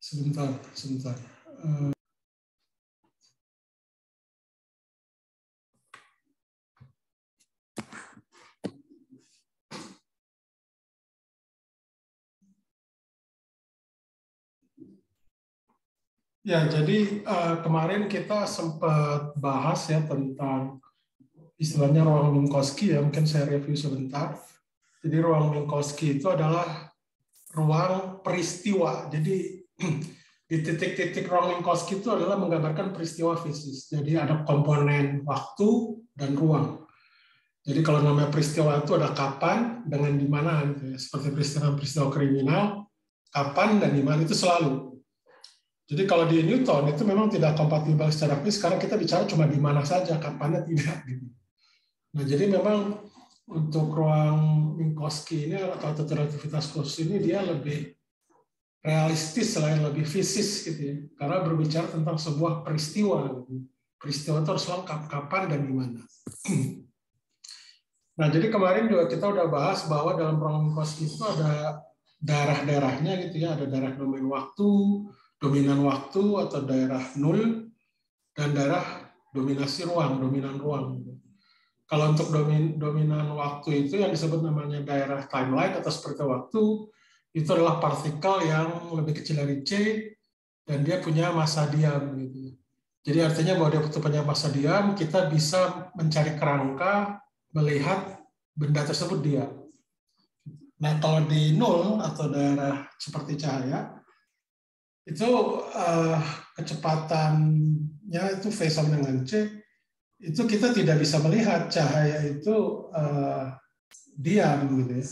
Sebentar, sebentar. Ya, jadi kemarin kita sempat bahas ya tentang istilahnya ruang Minkowski ya, mungkin saya review sebentar. Jadi ruang Minkowski itu adalah ruang peristiwa. Jadi di titik-titik ruang Minkowski itu adalah menggambarkan peristiwa fisik. Jadi ada komponen waktu dan ruang. Jadi kalau namanya peristiwa itu ada kapan dengan di mana gitu ya. Seperti peristiwa kriminal, kapan dan di mana itu selalu. Jadi kalau di Newton itu memang tidak kompatibel secara fisik karena kita bicara cuma di mana saja, kapannya tidak. Gitu. Nah jadi memang untuk ruang Minkowski ini atau relativitas khusus ini dia lebih realistis selain lebih fisis gitu ya, karena berbicara tentang sebuah peristiwa. Gitu. Peristiwa itu harus lengkap kapan dan di mana. Nah jadi kemarin juga kita udah bahas bahwa dalam ruang Minkowski itu ada daerah-daerahnya gitu ya, ada daerah domain waktu, dominan waktu atau daerah nul, dan daerah dominasi ruang, dominan ruang. Kalau untuk dominan waktu itu yang disebut namanya daerah timeline atau seperti waktu, itu adalah partikel yang lebih kecil dari C, dan dia punya massa diam. Gitu. Jadi artinya bahwa dia punya massa diam, kita bisa mencari kerangka, melihat benda tersebut diam. Nah kalau di nul atau daerah seperti cahaya, itu kecepatannya itu V sama dengan C, itu kita tidak bisa melihat cahaya itu diam gitu ya.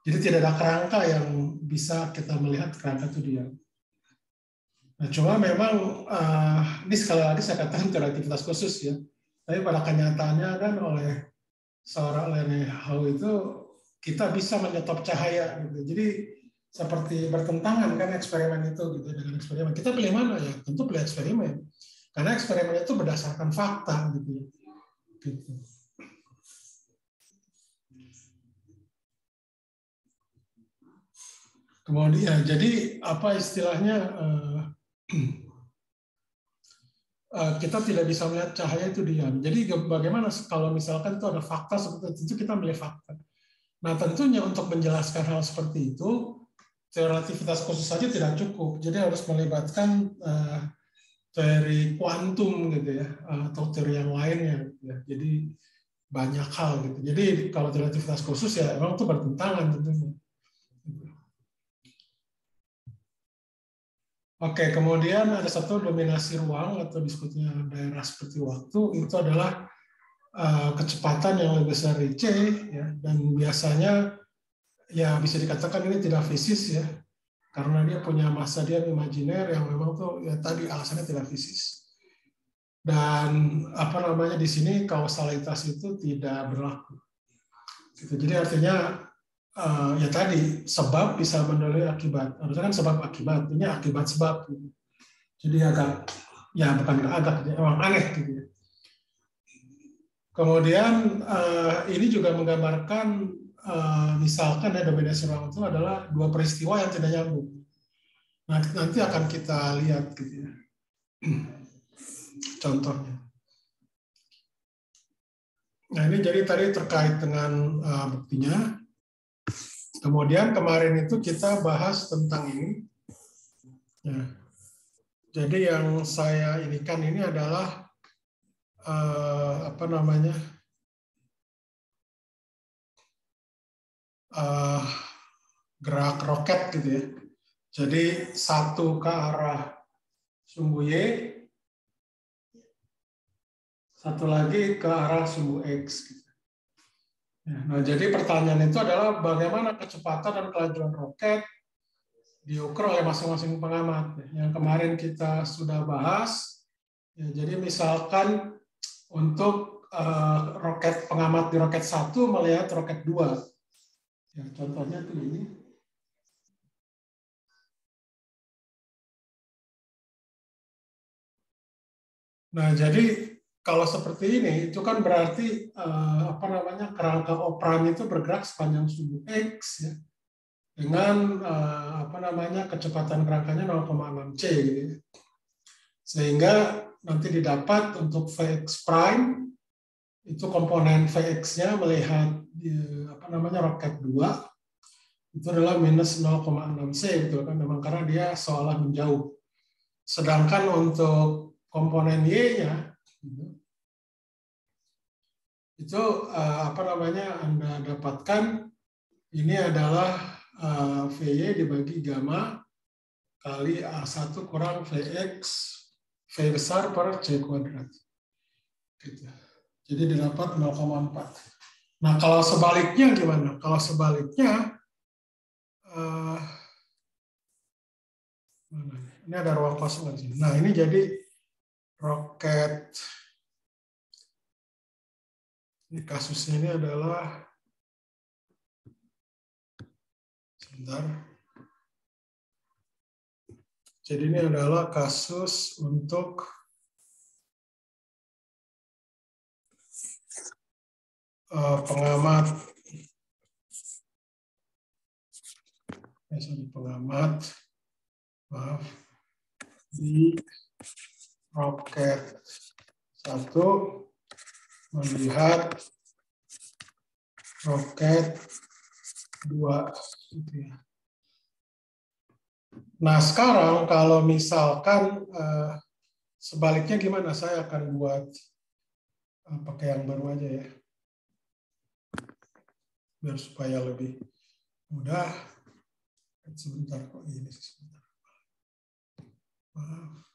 Jadi tidak ada kerangka yang bisa kita melihat kerangka itu diam. Nah, cuma memang ini sekali lagi saya katakan relativitas khusus ya. Tapi pada kenyataannya kan oleh seorang Lene Hou itu kita bisa menyetop cahaya gitu. Jadi seperti bertentangan kan eksperimen itu gitu dengan eksperimen. Kita pilih mana ya? Tentu pilih eksperimen. Karena eksperimen itu berdasarkan fakta gitu. Gitu. Kemudian jadi apa istilahnya kita tidak bisa melihat cahaya itu diam. Jadi bagaimana kalau misalkan itu ada fakta seperti itu kita melihat fakta. Nah tentunya untuk menjelaskan hal seperti itu relativitas khusus saja tidak cukup, jadi harus melibatkan teori kuantum gitu ya, atau teori yang lainnya. Gitu ya. Jadi banyak hal gitu. Jadi kalau relativitas khusus ya emang itu bertentangan tentunya. Oke, kemudian ada satu dominasi ruang atau disebutnya daerah seperti waktu, itu adalah kecepatan yang lebih besar dari C, ya, dan biasanya ya bisa dikatakan ini tidak fisis ya. Karena dia punya massa diam imajiner yang memang tuh ya tadi alasannya tidak fisis. Dan apa namanya di sini kausalitas itu tidak berlaku. Gitu. Jadi artinya ya tadi sebab bisa mendolimi akibat. Harusnya kan sebab akibat, ini akibat sebab. Gitu. Jadi agak ya bukan agak memang aneh gitu ya. Kemudian ini juga menggambarkan misalkan ya dominasi ruang itu adalah dua peristiwa yang tidak nyambung. Nah, nanti akan kita lihat gitu ya. Contohnya. Nah, ini jadi tadi terkait dengan buktinya. Kemudian kemarin itu kita bahas tentang ini. Ya. Jadi yang saya inikan ini adalah apa namanya? Gerak roket gitu ya. Jadi satu ke arah sumbu Y, satu lagi ke arah sumbu X. Nah, jadi pertanyaan itu adalah bagaimana kecepatan dan kelajuan roket diukur oleh masing-masing pengamat. Yang kemarin kita sudah bahas, ya, jadi misalkan untuk roket pengamat di roket 1 melihat roket 2. Ya, contohnya tuh ini. Nah, jadi kalau seperti ini itu kan berarti apa namanya kerangka operan itu bergerak sepanjang sumbu X ya. dengan kecepatan kerangkanya 0,6 C gitu. Sehingga nanti didapat untuk Vx prime itu komponen Vx-nya melihat roket 2 itu adalah minus 0,6 C gitu kan, memang karena dia seolah menjauh. Sedangkan untuk komponen Y-nya itu Anda dapatkan ini adalah Vy dibagi gamma kali A1 kurang Vx V besar per C kuadrat. Gitu. Jadi didapat 0,4. Nah, kalau sebaliknya gimana? Kalau sebaliknya ini ada ruang kosong di sini. Nah, ini jadi roket. Ini kasusnya ini adalah sebentar. Jadi ini adalah kasus untuk pengamat di roket 1 melihat roket 2 gitu ya. Nah, sekarang kalau misalkan sebaliknya gimana? Saya akan buat pakai yang baru aja ya. Biar supaya lebih mudah. Sebentar kok ini sebentar. Maaf.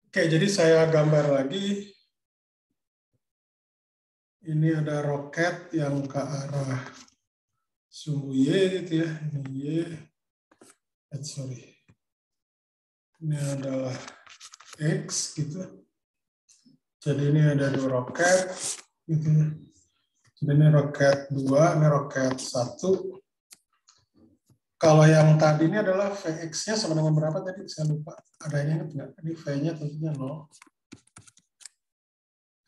Oke, jadi saya gambar lagi. Ini ada roket yang ke arah sumbu Y gitu ya. Ini Y. Ini adalah X gitu. Jadi ini ada 2 roket gitu ya. Jadi ini roket 2, ini roket 1. Kalau yang tadi ini adalah Vx-nya sama dengan berapa tadi? Saya lupa. Ada yang ingat nggak? Ini V-nya tentunya 0.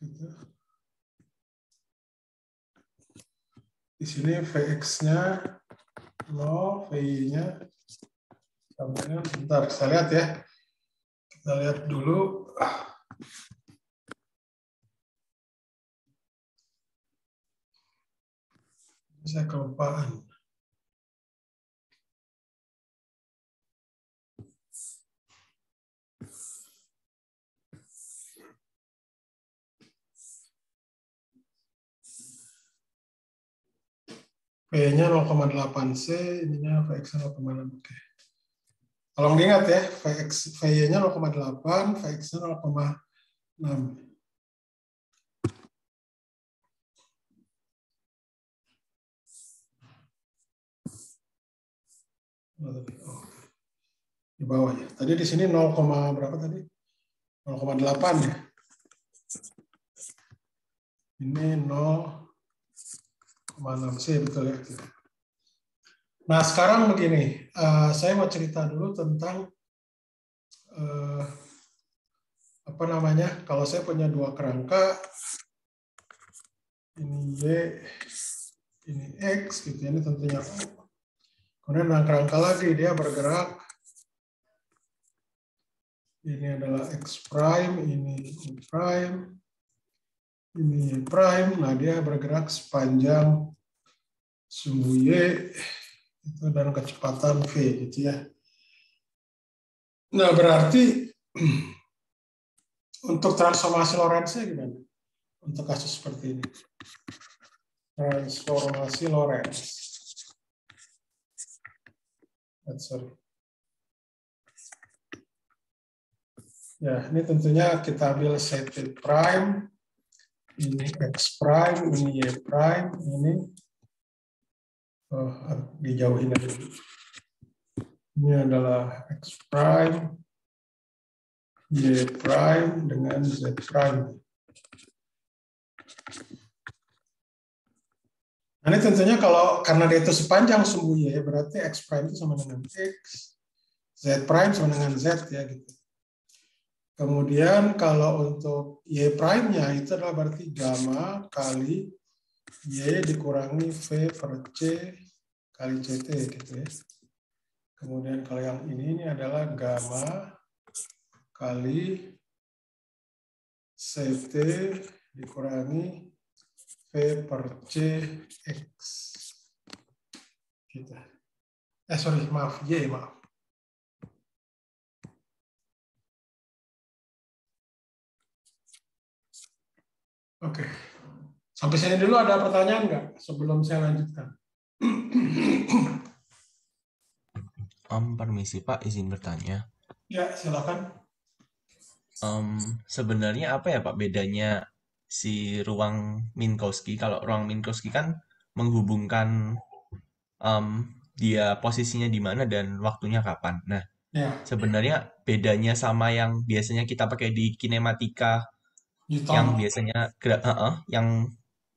Gitu. Di sini Vx-nya 0, V-nya sama dengan, bentar, saya lihat ya. Kita lihat dulu. Saya kelupaan. V-nya 0,8 C, ininya Vx-nya 0,6. Oke. Tolong diingat ya, V-nya 0,8, Vx-nya 0,6. Oh, di bawah ya. Tadi di sini 0, berapa tadi? 0,8 ya. Ini 0,6 C, betul ya. Nah, sekarang begini, saya mau cerita dulu tentang kalau saya punya 2 kerangka, ini Y, ini X, gitu. Ini tentunya O. Kemudian yang kerangka lagi, dia bergerak. Ini adalah X prime, ini Y prime, ini Y prime. Nah, dia bergerak sepanjang sumbu Y itu dan kecepatan V, gitu ya. Nah, berarti untuk transformasi Lorentz-nya gimana? Untuk kasus seperti ini. Transformasi Lorentz. Ya, ini tentunya kita ambil CT prime, ini X prime, ini Y prime, ini dijauhin aja dulu. Ini adalah X prime, Y prime dengan Z prime. Nah, ini tentunya karena dia itu sepanjang sumbu Y, berarti X prime itu sama dengan X, Z prime sama dengan Z ya gitu. Kemudian kalau untuk Y prime-nya itu adalah berarti gamma kali Y dikurangi V per C kali CT gitu ya. Kemudian kalau yang ini adalah gamma kali CT dikurangi V per C X. Gitu. Sorry, maaf, Y, maaf. Oke. Sampai sini dulu ada pertanyaan nggak sebelum saya lanjutkan? Permisi Pak, izin bertanya. Ya, silakan. Sebenarnya apa ya Pak bedanya si ruang Minkowski? Kalau ruang Minkowski kan menghubungkan dia posisinya di mana dan waktunya kapan. Nah, Ya, sebenarnya bedanya sama yang biasanya kita pakai di kinematika, yang Newton. biasanya yang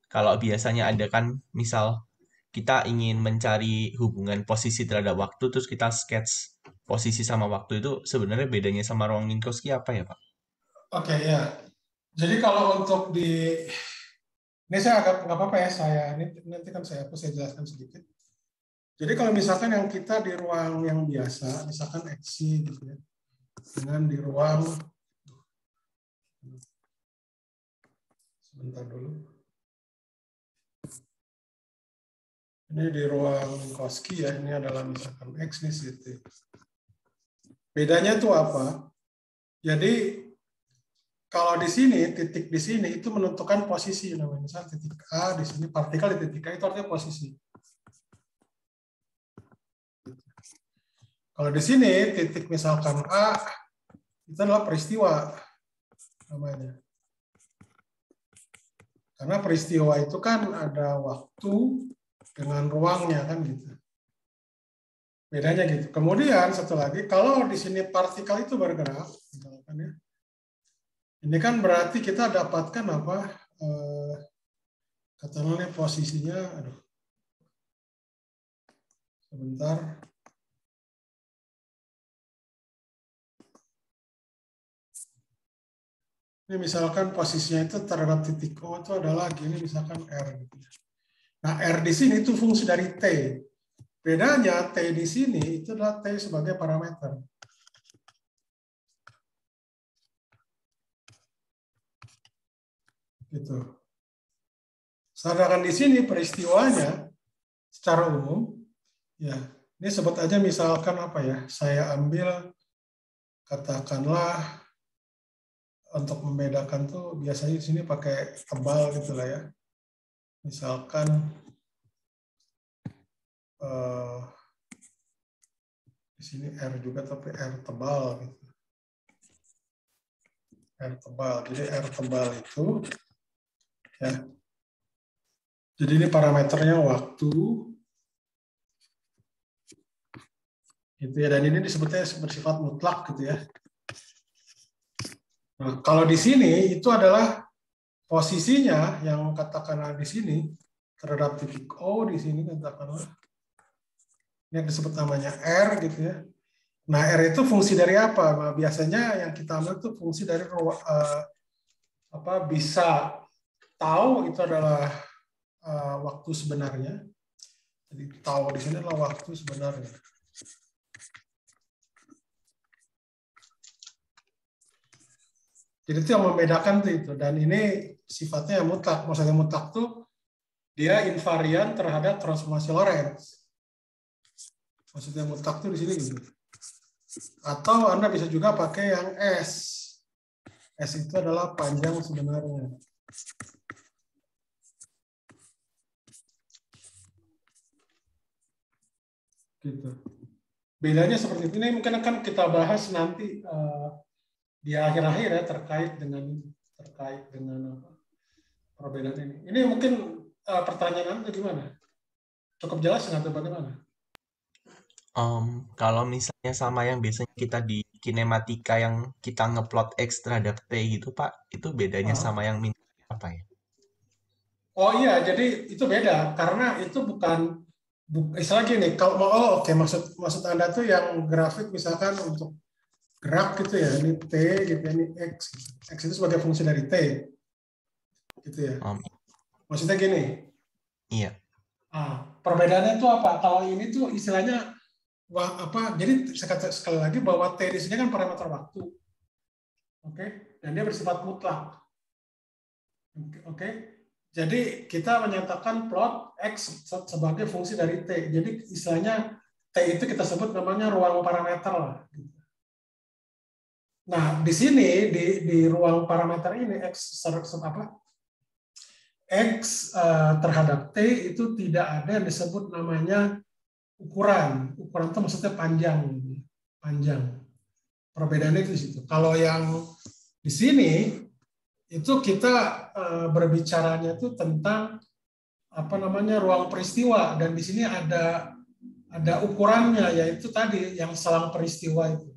kalau biasanya ada kan misal kita ingin mencari hubungan posisi terhadap waktu terus kita sketch posisi sama waktu itu sebenarnya bedanya sama ruang Minkowski apa ya Pak? Oke, ya. Jadi kalau untuk di ini saya agak nggak apa-apa ya saya ini nanti kan saya jelaskan sedikit. Jadi kalau misalkan yang kita di ruang yang biasa, misalkan XY gitu ya, dengan di ruang sebentar dulu. Ini di ruang Minkowski ya, ini adalah misalkan X nih CT. Bedanya tuh apa? Jadi kalau di sini titik di sini itu menentukan posisi namanya. Misal titik A di sini partikel di titik A itu artinya posisi. Kalau di sini titik misalkan A itu adalah peristiwa namanya. Karena peristiwa itu kan ada waktu dengan ruangnya kan gitu. Bedanya gitu. Kemudian satu lagi, kalau di sini partikel itu bergerak, misalkan ya, ini kan berarti kita dapatkan apa? Katakanlah posisinya, aduh, sebentar. Ini misalkan posisinya itu terhadap titik O itu adalah gini, misalkan R. Gitu. Nah, R di sini itu fungsi dari T. Bedanya T di sini itu adalah T sebagai parameter. Gitu. Sedangkan di sini peristiwanya secara umum, ya ini sebut aja misalkan apa ya? Saya ambil katakanlah untuk membedakan tuh biasanya di sini pakai tebal gitu lah ya. Misalkan di sini R juga tapi R tebal gitu. R tebal. Jadi R tebal itu ya. Jadi ini parameternya waktu gitu ya, dan ini disebutnya bersifat mutlak gitu ya. Nah, kalau di sini itu adalah posisinya yang katakanlah di sini terhadap titik O di sini katakanlah ini yang disebut namanya R gitu ya. Nah, R itu fungsi dari apa? Nah, biasanya yang kita ambil itu fungsi dari apa bisa tahu itu adalah waktu sebenarnya. Jadi tahu di sini adalah waktu sebenarnya. Jadi itu yang membedakan tuh itu. Dan ini sifatnya yang mutlak. Maksudnya mutlak tuh dia invarian terhadap transformasi Lorentz. Maksudnya mutlak tuh di sini gitu. Atau Anda bisa juga pakai yang S. S itu adalah panjang sebenarnya. Gitu. Bedanya seperti itu. Ini mungkin akan kita bahas nanti di akhir-akhir ya terkait dengan apa, perbedaan ini. Ini mungkin pertanyaan Anda gimana? Cukup jelas nggak atau bagaimana? Kalau misalnya sama yang biasanya kita di kinematika yang kita ngeplot X terhadap T gitu Pak, itu bedanya sama yang min apa ya? Oh iya, jadi itu beda karena itu bukan istilah gini. Kalau oke, maksud Anda tuh yang grafik misalkan untuk gerak gitu ya, ini T gitu, ini X. X itu sebagai fungsi dari T, gitu ya. Um, Maksudnya gini. Iya. Perbedaannya itu apa? Kalau ini tuh istilahnya jadi sekali lagi bahwa T di sini kan parameter waktu. Oke, dan dia bersifat mutlak. Oke. Jadi kita menyatakan plot X sebagai fungsi dari T. Jadi istilahnya T itu kita sebut namanya ruang parameter lah. Nah, di sini di ruang parameter ini X terhadap T itu tidak ada yang disebut namanya ukuran. Ukuran itu maksudnya panjang. Panjang. Perbedaannya itu di situ. Kalau yang di sini itu kita berbicaranya itu tentang ruang peristiwa, dan di sini ada ukurannya, yaitu tadi yang selang peristiwa itu.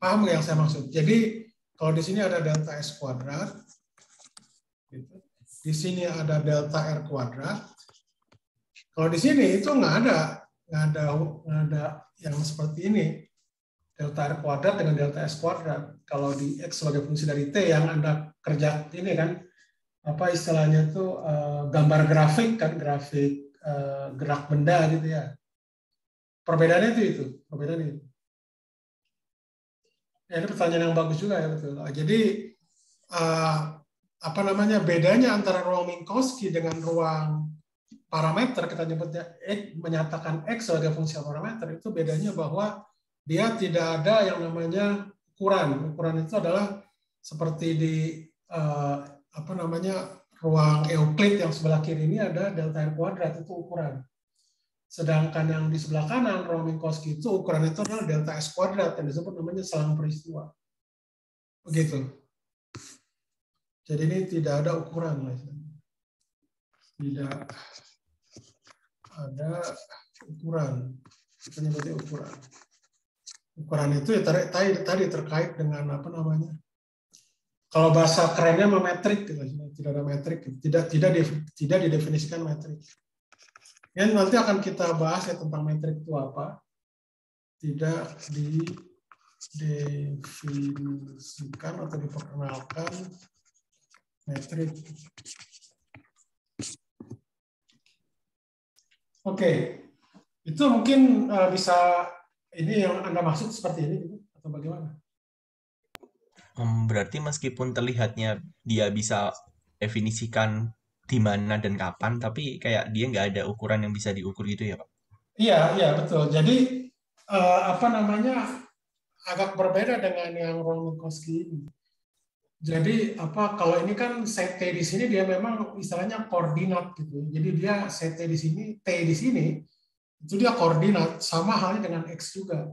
Paham nggak yang saya maksud? Jadi kalau di sini ada delta S kuadrat, gitu. Di sini ada delta R kuadrat. Kalau di sini itu nggak ada yang seperti ini. Delta R kuadrat dengan delta S kuadrat. Kalau di X sebagai fungsi dari T yang Anda kerja ini kan, apa istilahnya itu gambar grafik kan, grafik gerak benda gitu ya. Perbedaannya itu. Perbedaannya itu. Ya, ini pertanyaan yang bagus juga ya, betul. Jadi bedanya antara ruang Minkowski dengan ruang parameter, kita nyebutnya menyatakan X sebagai fungsi parameter, itu bedanya bahwa dia tidak ada yang namanya ukuran. Ukuran itu adalah seperti di ruang Euclid yang sebelah kiri ini ada delta R kuadrat, itu ukuran. Sedangkan yang di sebelah kanan ruang Minkowski itu ukuran itu adalah delta S kuadrat yang disebut namanya selang peristiwa. Begitu. Jadi ini tidak ada ukuran, tidak ada ukuran. Kita nyebutnya ukuran. Ukuran itu ya tadi terkait dengan kalau bahasa kerennya metrik, tidak ada metrik, tidak didefinisikan metrik. Yang nanti akan kita bahas ya tentang metrik itu apa. Tidak didefinisikan atau diperkenalkan metrik. Oke, itu mungkin bisa ini yang Anda maksud seperti ini atau bagaimana? Berarti meskipun terlihatnya dia bisa definisikan di mana dan kapan, tapi kayak dia nggak ada ukuran yang bisa diukur gitu ya, Pak? Iya betul. Jadi agak berbeda dengan yang ruang Minkowski ini. Jadi kalau ini kan set T di sini dia memang istilahnya koordinat gitu. Jadi dia set T di sini, T di sini itu dia koordinat, sama halnya dengan X juga.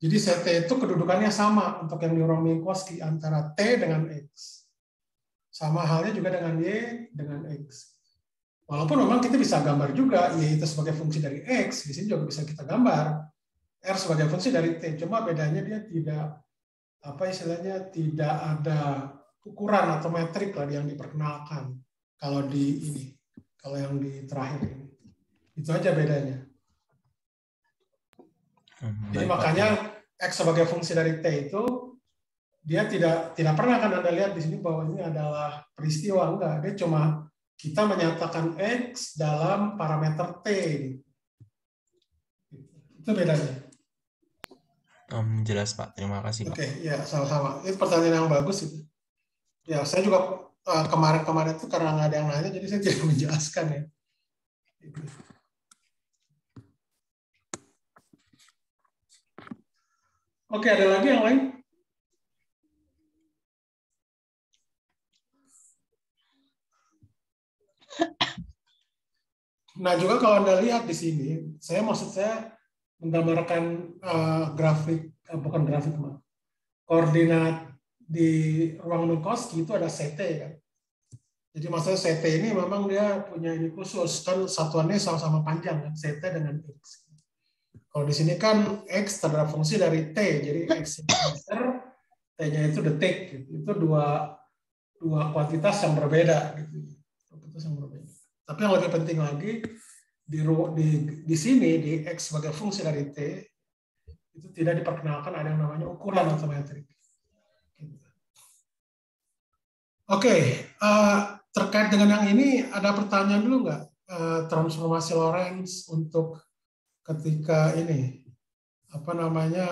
Jadi set T itu kedudukannya sama untuk yang di ruang Minkowski antara T dengan X. Sama halnya juga dengan Y dengan X. Walaupun memang kita bisa gambar juga Y itu sebagai fungsi dari X, di sini juga bisa kita gambar R sebagai fungsi dari T. Cuma bedanya dia tidak ada ukuran atau metrik lah yang diperkenalkan kalau yang di terakhir ini. Itu aja bedanya. Jadi Baik, makanya Pak. X sebagai fungsi dari T itu dia tidak pernah kan Anda lihat di sini bahwa ini adalah peristiwa, enggak. Dia cuma kita menyatakan X dalam parameter T. Itu bedanya. Jelas, Pak. Terima kasih, Pak. Oke, ya sama-sama. Itu pertanyaan yang bagus itu. Ya, saya juga kemarin itu karena nggak ada yang nanya, jadi saya tidak menjelaskan ya. Oke, ada lagi yang lain? Nah, juga kalau Anda lihat di sini, maksud saya menggambarkan grafik, bukan grafik, koordinat di ruang Minkowski itu ada CT kan. Jadi maksudnya CT ini memang dia punya ini khusus, kan satuannya sama-sama panjang kan, CT dengan X. Kalau di sini kan X terhadap fungsi dari T, jadi X meter, T-nya itu detik, gitu. Itu dua kuantitas yang berbeda gitu. Kuantitas yang berbeda. Tapi yang lebih penting lagi di sini di X sebagai fungsi dari T itu tidak diperkenalkan ada yang namanya ukuran atau metrik. Oke, terkait dengan yang ini, ada pertanyaan dulu nggak? Transformasi Lorentz untuk ketika ini, apa namanya,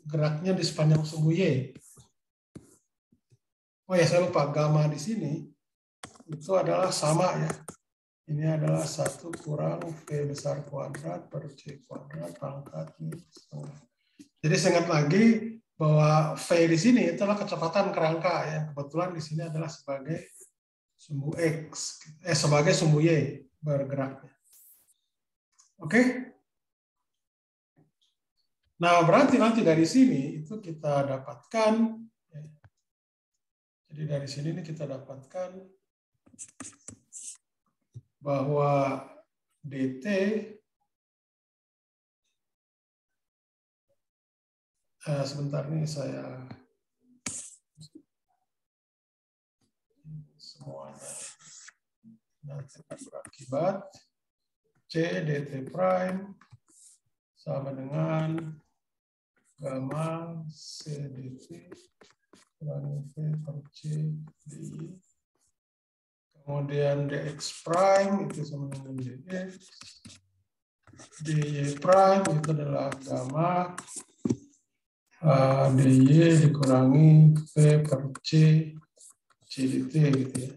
geraknya di sepanjang sumbu Y. Oh ya, saya lupa, gamma di sini itu adalah sama ya. Ini adalah 1 kurang V besar kuadrat per C kuadrat pangkat setengah. Jadi saya ingat lagi bahwa V di sini itulah kecepatan kerangka ya. Kebetulan di sini adalah sebagai sumbu X, sebagai sumbu Y bergeraknya. Oke? Nah, berarti nanti dari sini itu kita dapatkan, ya. Jadi dari sini ini kita dapatkan bahwa dt sebentar nih saya semuanya nanti berakibat C dt prime sama dengan gamma C dt kurang V per C di, kemudian dx prime itu sama dengan dx, dy prime itu adalah gamma dy dikurangi V per C C dt gitu ya.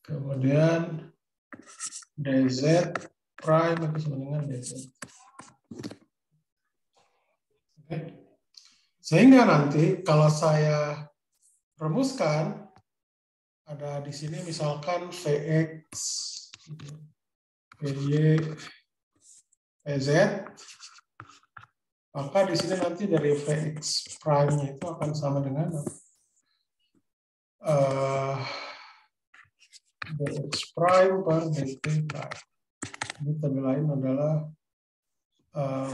Kemudian dz prime itu sama dengan dz. Oke. Sehingga nanti kalau saya rumuskan, ada di sini misalkan Vx, Vy, Vz, maka di sini nanti dari Vx prime-nya itu akan sama dengan dx prime per dt prime. Ini tabel lain adalah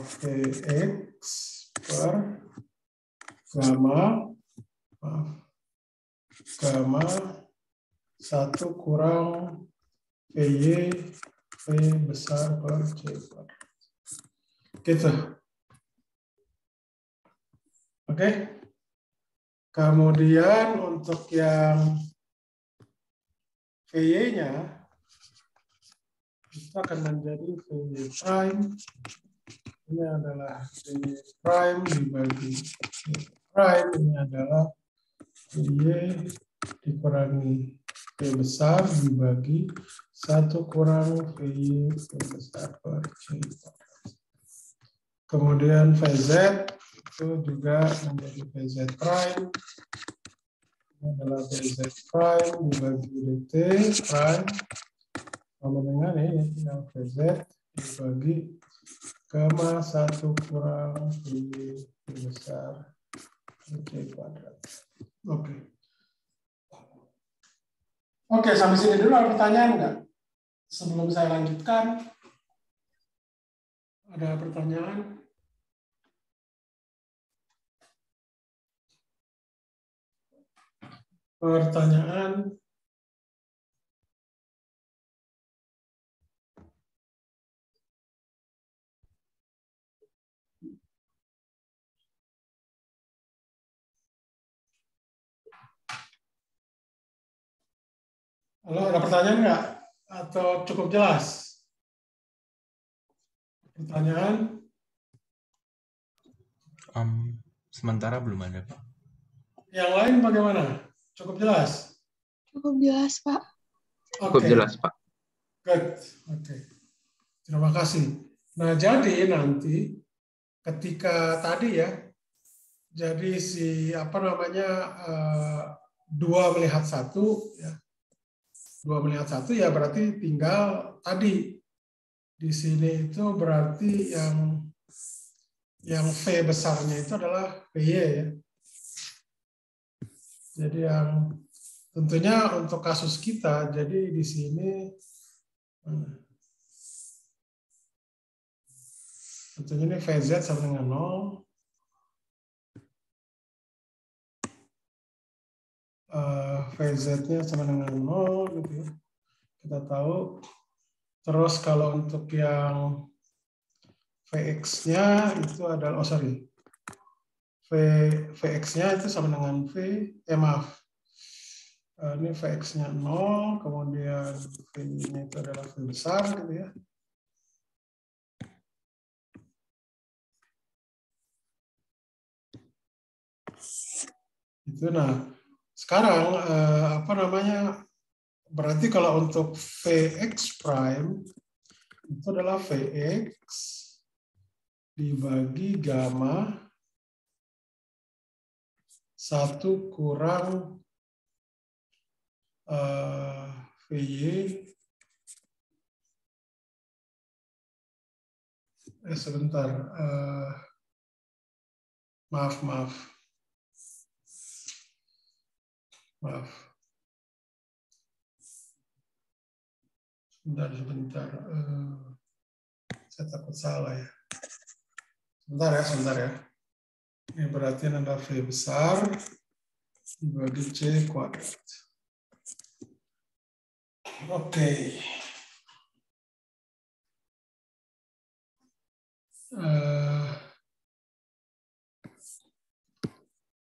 Vx per gamma 1 kurang Vy V besar per C kuadrat. Gitu. Oke. Kemudian untuk yang Vy-nya itu akan menjadi Vy prime. Ini adalah Vy prime dibagi V prime. Ini adalah Vy dikurangi V besar dibagi 1 kurang Vy V besar per C kuadrat. Kemudian Vz itu juga menjadi Vz prime. Ini adalah Vz prime dibagi dt prime sama dengan ini yang Vz dibagi gamma 1 kurang Vy V besar C kuadrat. Oke. Oke, sampai sini dulu ada pertanyaan nggak? Sebelum saya lanjutkan, ada pertanyaan? Pertanyaan? Halo, ada pertanyaan nggak? Atau cukup jelas? Pertanyaan? Sementara belum ada, Pak. Yang lain bagaimana? Cukup jelas? Cukup jelas, Pak. Cukup jelas, Pak. Good. Oke. Terima kasih. Nah, jadi nanti ketika tadi ya, jadi si apa namanya 2 melihat 1 ya. 2 melihat 1 ya berarti tinggal tadi di sini itu berarti yang V besarnya itu adalah Vy ya. Jadi yang tentunya untuk kasus kita, jadi di sini tentunya ini Vz sama dengan 0. Vz-nya sama dengan 0 gitu ya. Kita tahu. Terus kalau untuk yang Vx-nya itu adalah, Vx-nya itu sama dengan maaf. Ini Vx-nya 0, kemudian V-nya itu adalah V besar gitu ya. Itu nah, sekarang apa namanya? Berarti kalau untuk Vx prime itu adalah Vx dibagi gamma 1 kurang Vy. Sebentar. Maaf. Sebentar. Saya takut salah ya. Sebentar ya. Ini berarti adalah V besar dibagi C kuadrat. Oke.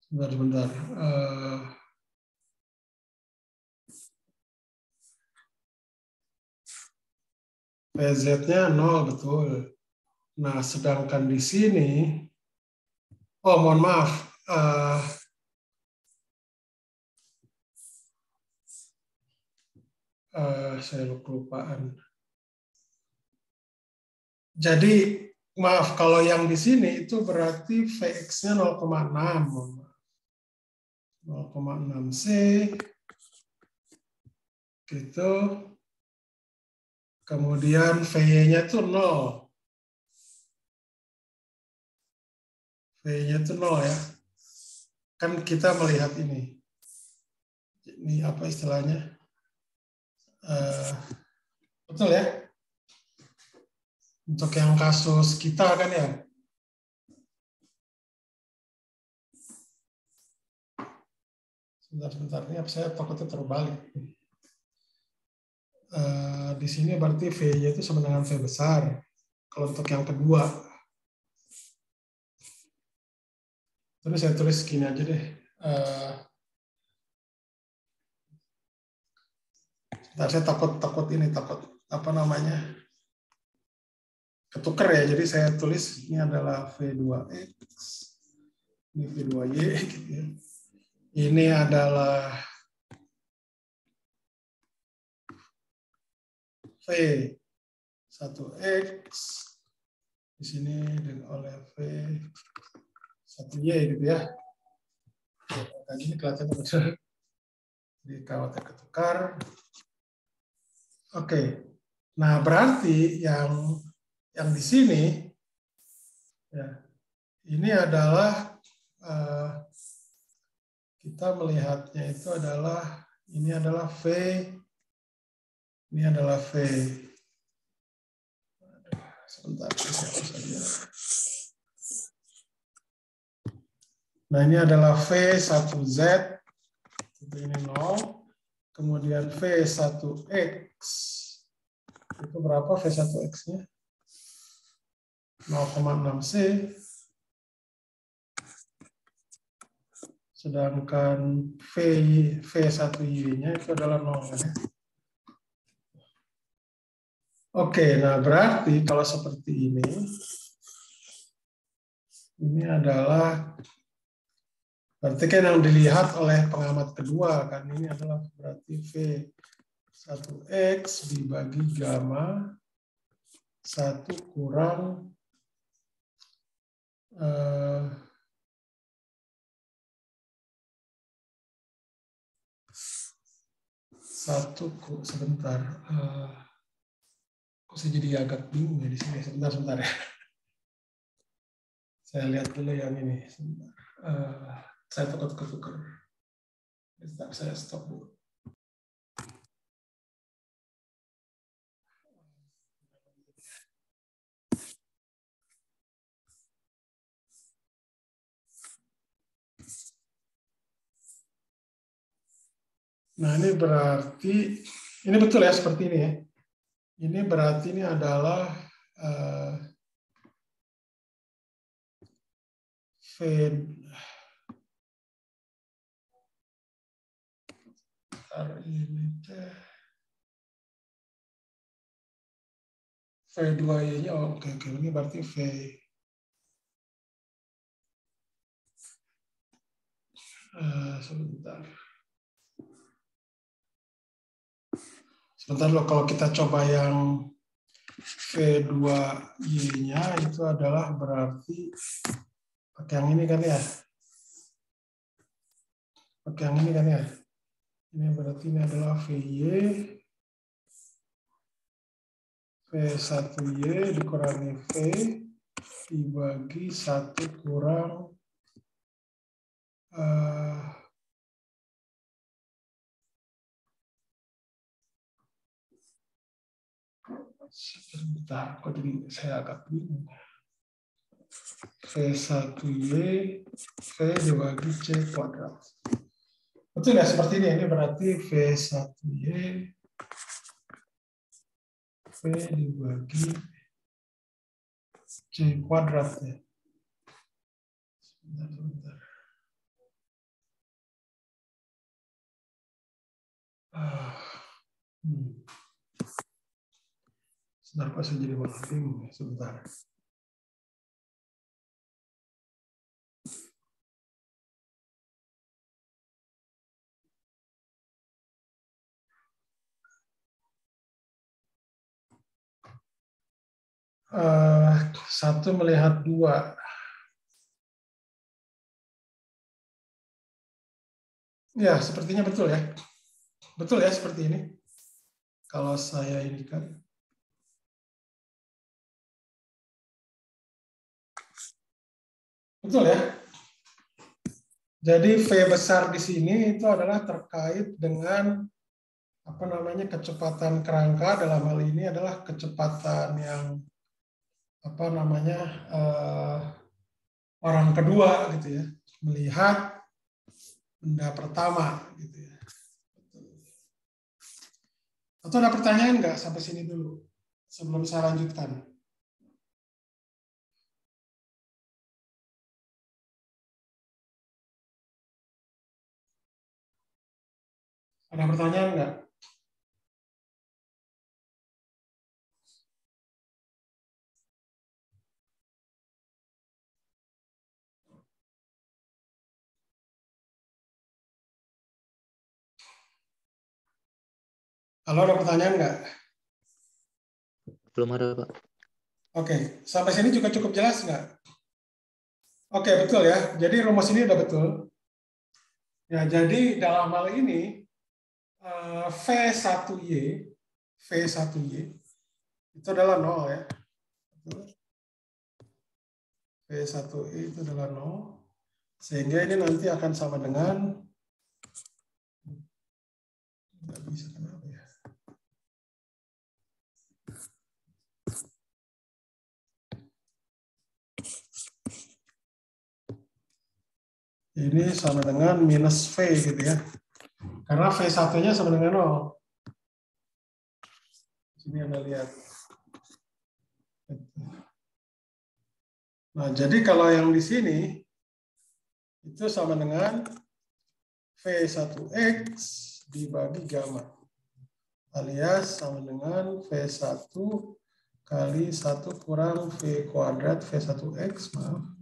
Sebentar. PZ-nya 0, betul. Nah, sedangkan di sini, oh mohon maaf, saya kelupaan. Jadi, maaf, kalau yang di sini itu berarti Vx-nya 0,6. 0,6 C, gitu. Kemudian V-nya itu 0. V-nya itu 0 ya. Kan kita melihat ini. Ini apa istilahnya? Betul ya? Untuk yang kasus kita kan ya. Sebentar. Ini saya takutnya terbalik. Di sini berarti V-nya itu sama dengan V besar. Kalau untuk yang kedua. Terus saya tulis gini aja deh. Saya takut apa namanya, ketuker ya. Jadi saya tulis ini adalah V2X, ini V2Y gitu ya. Ini adalah V1X, di sini oleh V1Y gitu ya. Kayak gini kelihatan betul. Jadi khawatir ketukar. Oke. Nah, berarti yang di sini ya, ini adalah kita melihatnya itu adalah ini adalah V, ini adalah V. Sebentar, saja. Nah, ini adalah V1Z, ini 0. Kemudian V1X, itu berapa V1X-nya? 0,6 C. Sedangkan V1Y-nya itu adalah 0. Ya. Oke, nah berarti kalau seperti ini adalah, berarti kan yang dilihat oleh pengamat kedua, kan ini adalah berarti V1X dibagi gamma 1 kurang sebentar. Kok saya jadi agak bingung ya di sini. Sebentar ya. Saya lihat dulu yang ini. Sebentar. Saya takut ketukar. Sebentar, saya stop dulu. Nah, ini berarti, ini betul ya seperti ini ya. Ini berarti ini adalah ini teh V2Y-nya, oke, ini berarti V. Sebentar loh, kalau kita coba yang V2Y-nya itu adalah berarti pakai yang ini kan ya? Pakai yang ini kan ya? Ini berarti ini adalah VY, V1Y dikurangi V dibagi 1 kurang sebentar, kok jadi saya agak bingung. V1Y V dibagi C kuadrat. Betul ya, seperti ini. Ini berarti V1Y V dibagi C kuadrat ya. Sebentar. Sebentar, kok saya jadi malah bingung ya. Sebentar. Satu melihat dua. Ya, sepertinya betul ya. Betul ya, seperti ini. Kalau saya ini kan. Betul ya. Jadi V besar di sini itu adalah terkait dengan apa namanya kecepatan kerangka, dalam hal ini adalah kecepatan yang apa namanya orang kedua gitu ya, melihat benda pertama gitu ya. Atau ada pertanyaan nggak sampai sini dulu sebelum saya lanjutkan? Ada pertanyaan nggak? Halo, ada pertanyaan nggak? Belum ada, Pak. Oke, sampai sini juga cukup jelas nggak? Oke, betul ya. Jadi rumus ini udah betul. Ya, jadi dalam hal ini V1Y itu adalah 0 ya. V1Y itu adalah 0. Sehingga ini nanti akan sama dengan, nggak bisa kenapa ya. Ini sama dengan minus V gitu ya. Karena V1-nya sama dengan 0. Sini Anda lihat. Nah, jadi kalau yang di sini itu sama dengan V1X dibagi gamma. Alias sama dengan V1 kali 1 kurang V kuadrat V1X, maaf.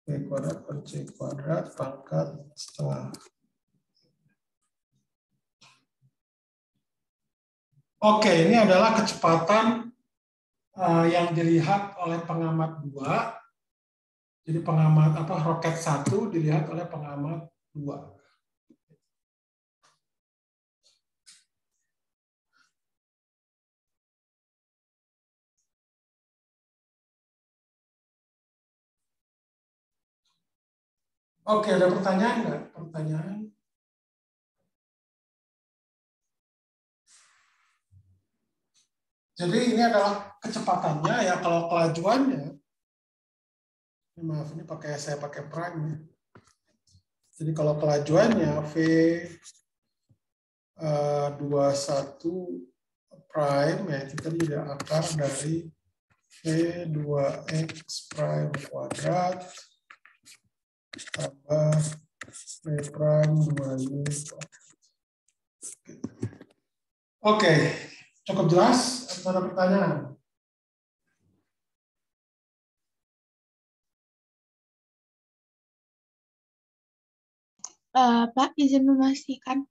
V kuadrat per C kuadrat pangkat setengah. Oke, ini adalah kecepatan yang dilihat oleh pengamat 2. Jadi pengamat roket 1 dilihat oleh pengamat 2. Oke, ada pertanyaan nggak? Pertanyaan? Jadi ini adalah kecepatannya ya, kalau kelajuannya. Maaf, ini saya pakai prime ya. Jadi kalau kelajuannya V21 prime ya, itu tadi ada akar dari V2X prime kuadrat tambah V prime 2Y kuadrat. Oke, cukup jelas? Ada pertanyaan? Pak, izin memastikan.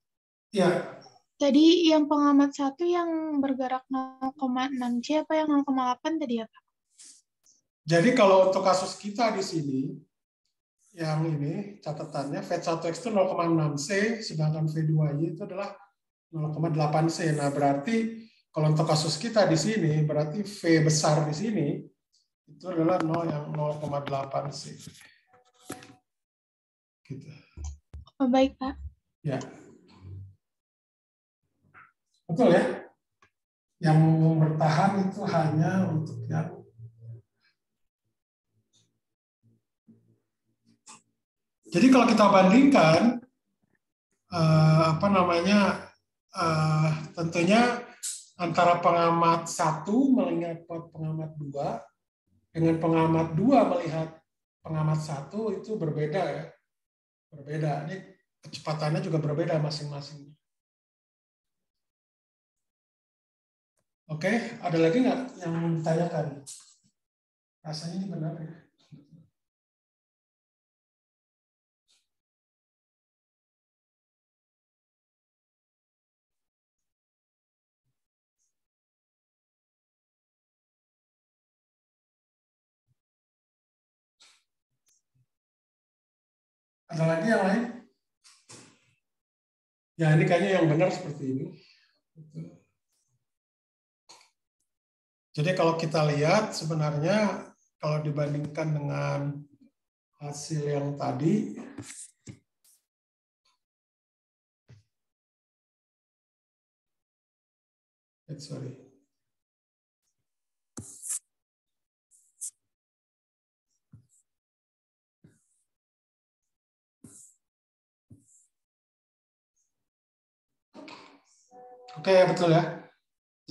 Ya, Tadi yang pengamat 1 yang bergerak 0,6 C apa yang 0,8 tadi ya, Pak? jadi kalau untuk kasus kita di sini, yang ini catatannya V1X itu 0,6 C, sedangkan V2Y itu adalah 0,8 C. Nah, berarti kalau untuk kasus kita di sini, berarti V besar di sini itu adalah 0,8 C. Gitu. Oh, baik, Pak. Ya. Betul ya? Yang bertahan itu hanya untuk yang jadi kalau kita bandingkan tentunya antara pengamat 1 melihat pengamat 2 dengan pengamat 2 melihat pengamat 1 itu berbeda ya. Berbeda. Ini kecepatannya juga berbeda masing-masing. Oke, ada lagi nggak yang mau ditanyakan? Rasanya ini benar ya. Ada lagi yang lain? Ya, ini kayaknya yang benar seperti ini. Jadi kalau kita lihat sebenarnya kalau dibandingkan dengan hasil yang tadi, sorry. Oke, betul ya.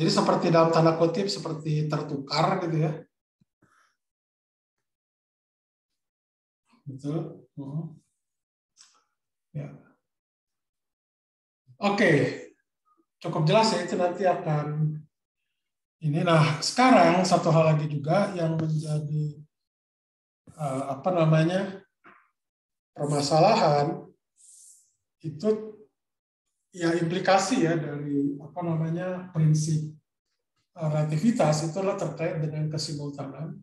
Jadi seperti dalam tanda kutip seperti tertukar gitu ya. Betul. Ya. Oke, cukup jelas ya, itu nanti akan ini. Nah, sekarang satu hal lagi juga yang menjadi permasalahan itu ya implikasi ya dari prinsip relativitas itu adalah terkait dengan kesimultanan.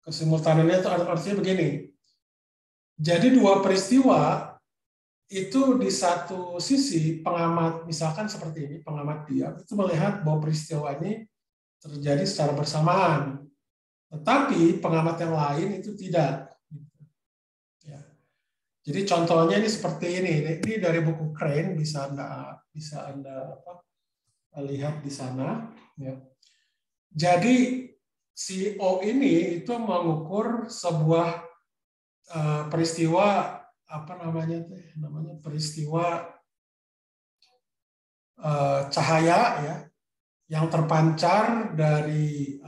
Kesimultanannya itu artinya begini. Jadi dua peristiwa itu di satu sisi pengamat, misalkan seperti ini, pengamat diam itu melihat bahwa peristiwa ini terjadi secara bersamaan. Tetapi pengamat yang lain itu tidak. Ya. Jadi contohnya ini seperti ini. Ini dari buku Crane, bisa Anda lihat di sana. Ya. Jadi si O ini itu mengukur sebuah peristiwa peristiwa cahaya ya yang terpancar dari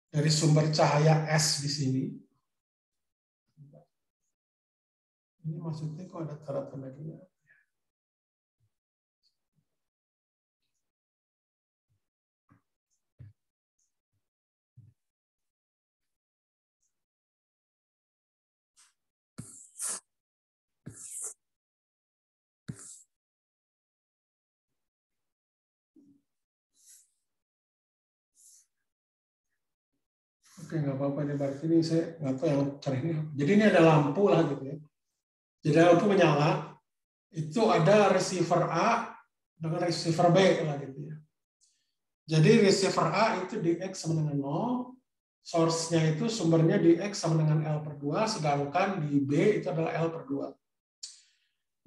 dari sumber cahaya S di sini. Ini maksudnya kok ada tanda-tanda gini? Oke, nggak apa-apa nih, berarti ini saya nggak tahu yang cerah ini. Jadi ini ada lampu lah gitu ya. Jadi lampu menyala, itu ada receiver A dengan receiver B lah gitu ya. Jadi receiver A itu di X sama dengan 0, source-nya itu sumbernya di X sama dengan L per 2, sedangkan di B itu adalah L per 2.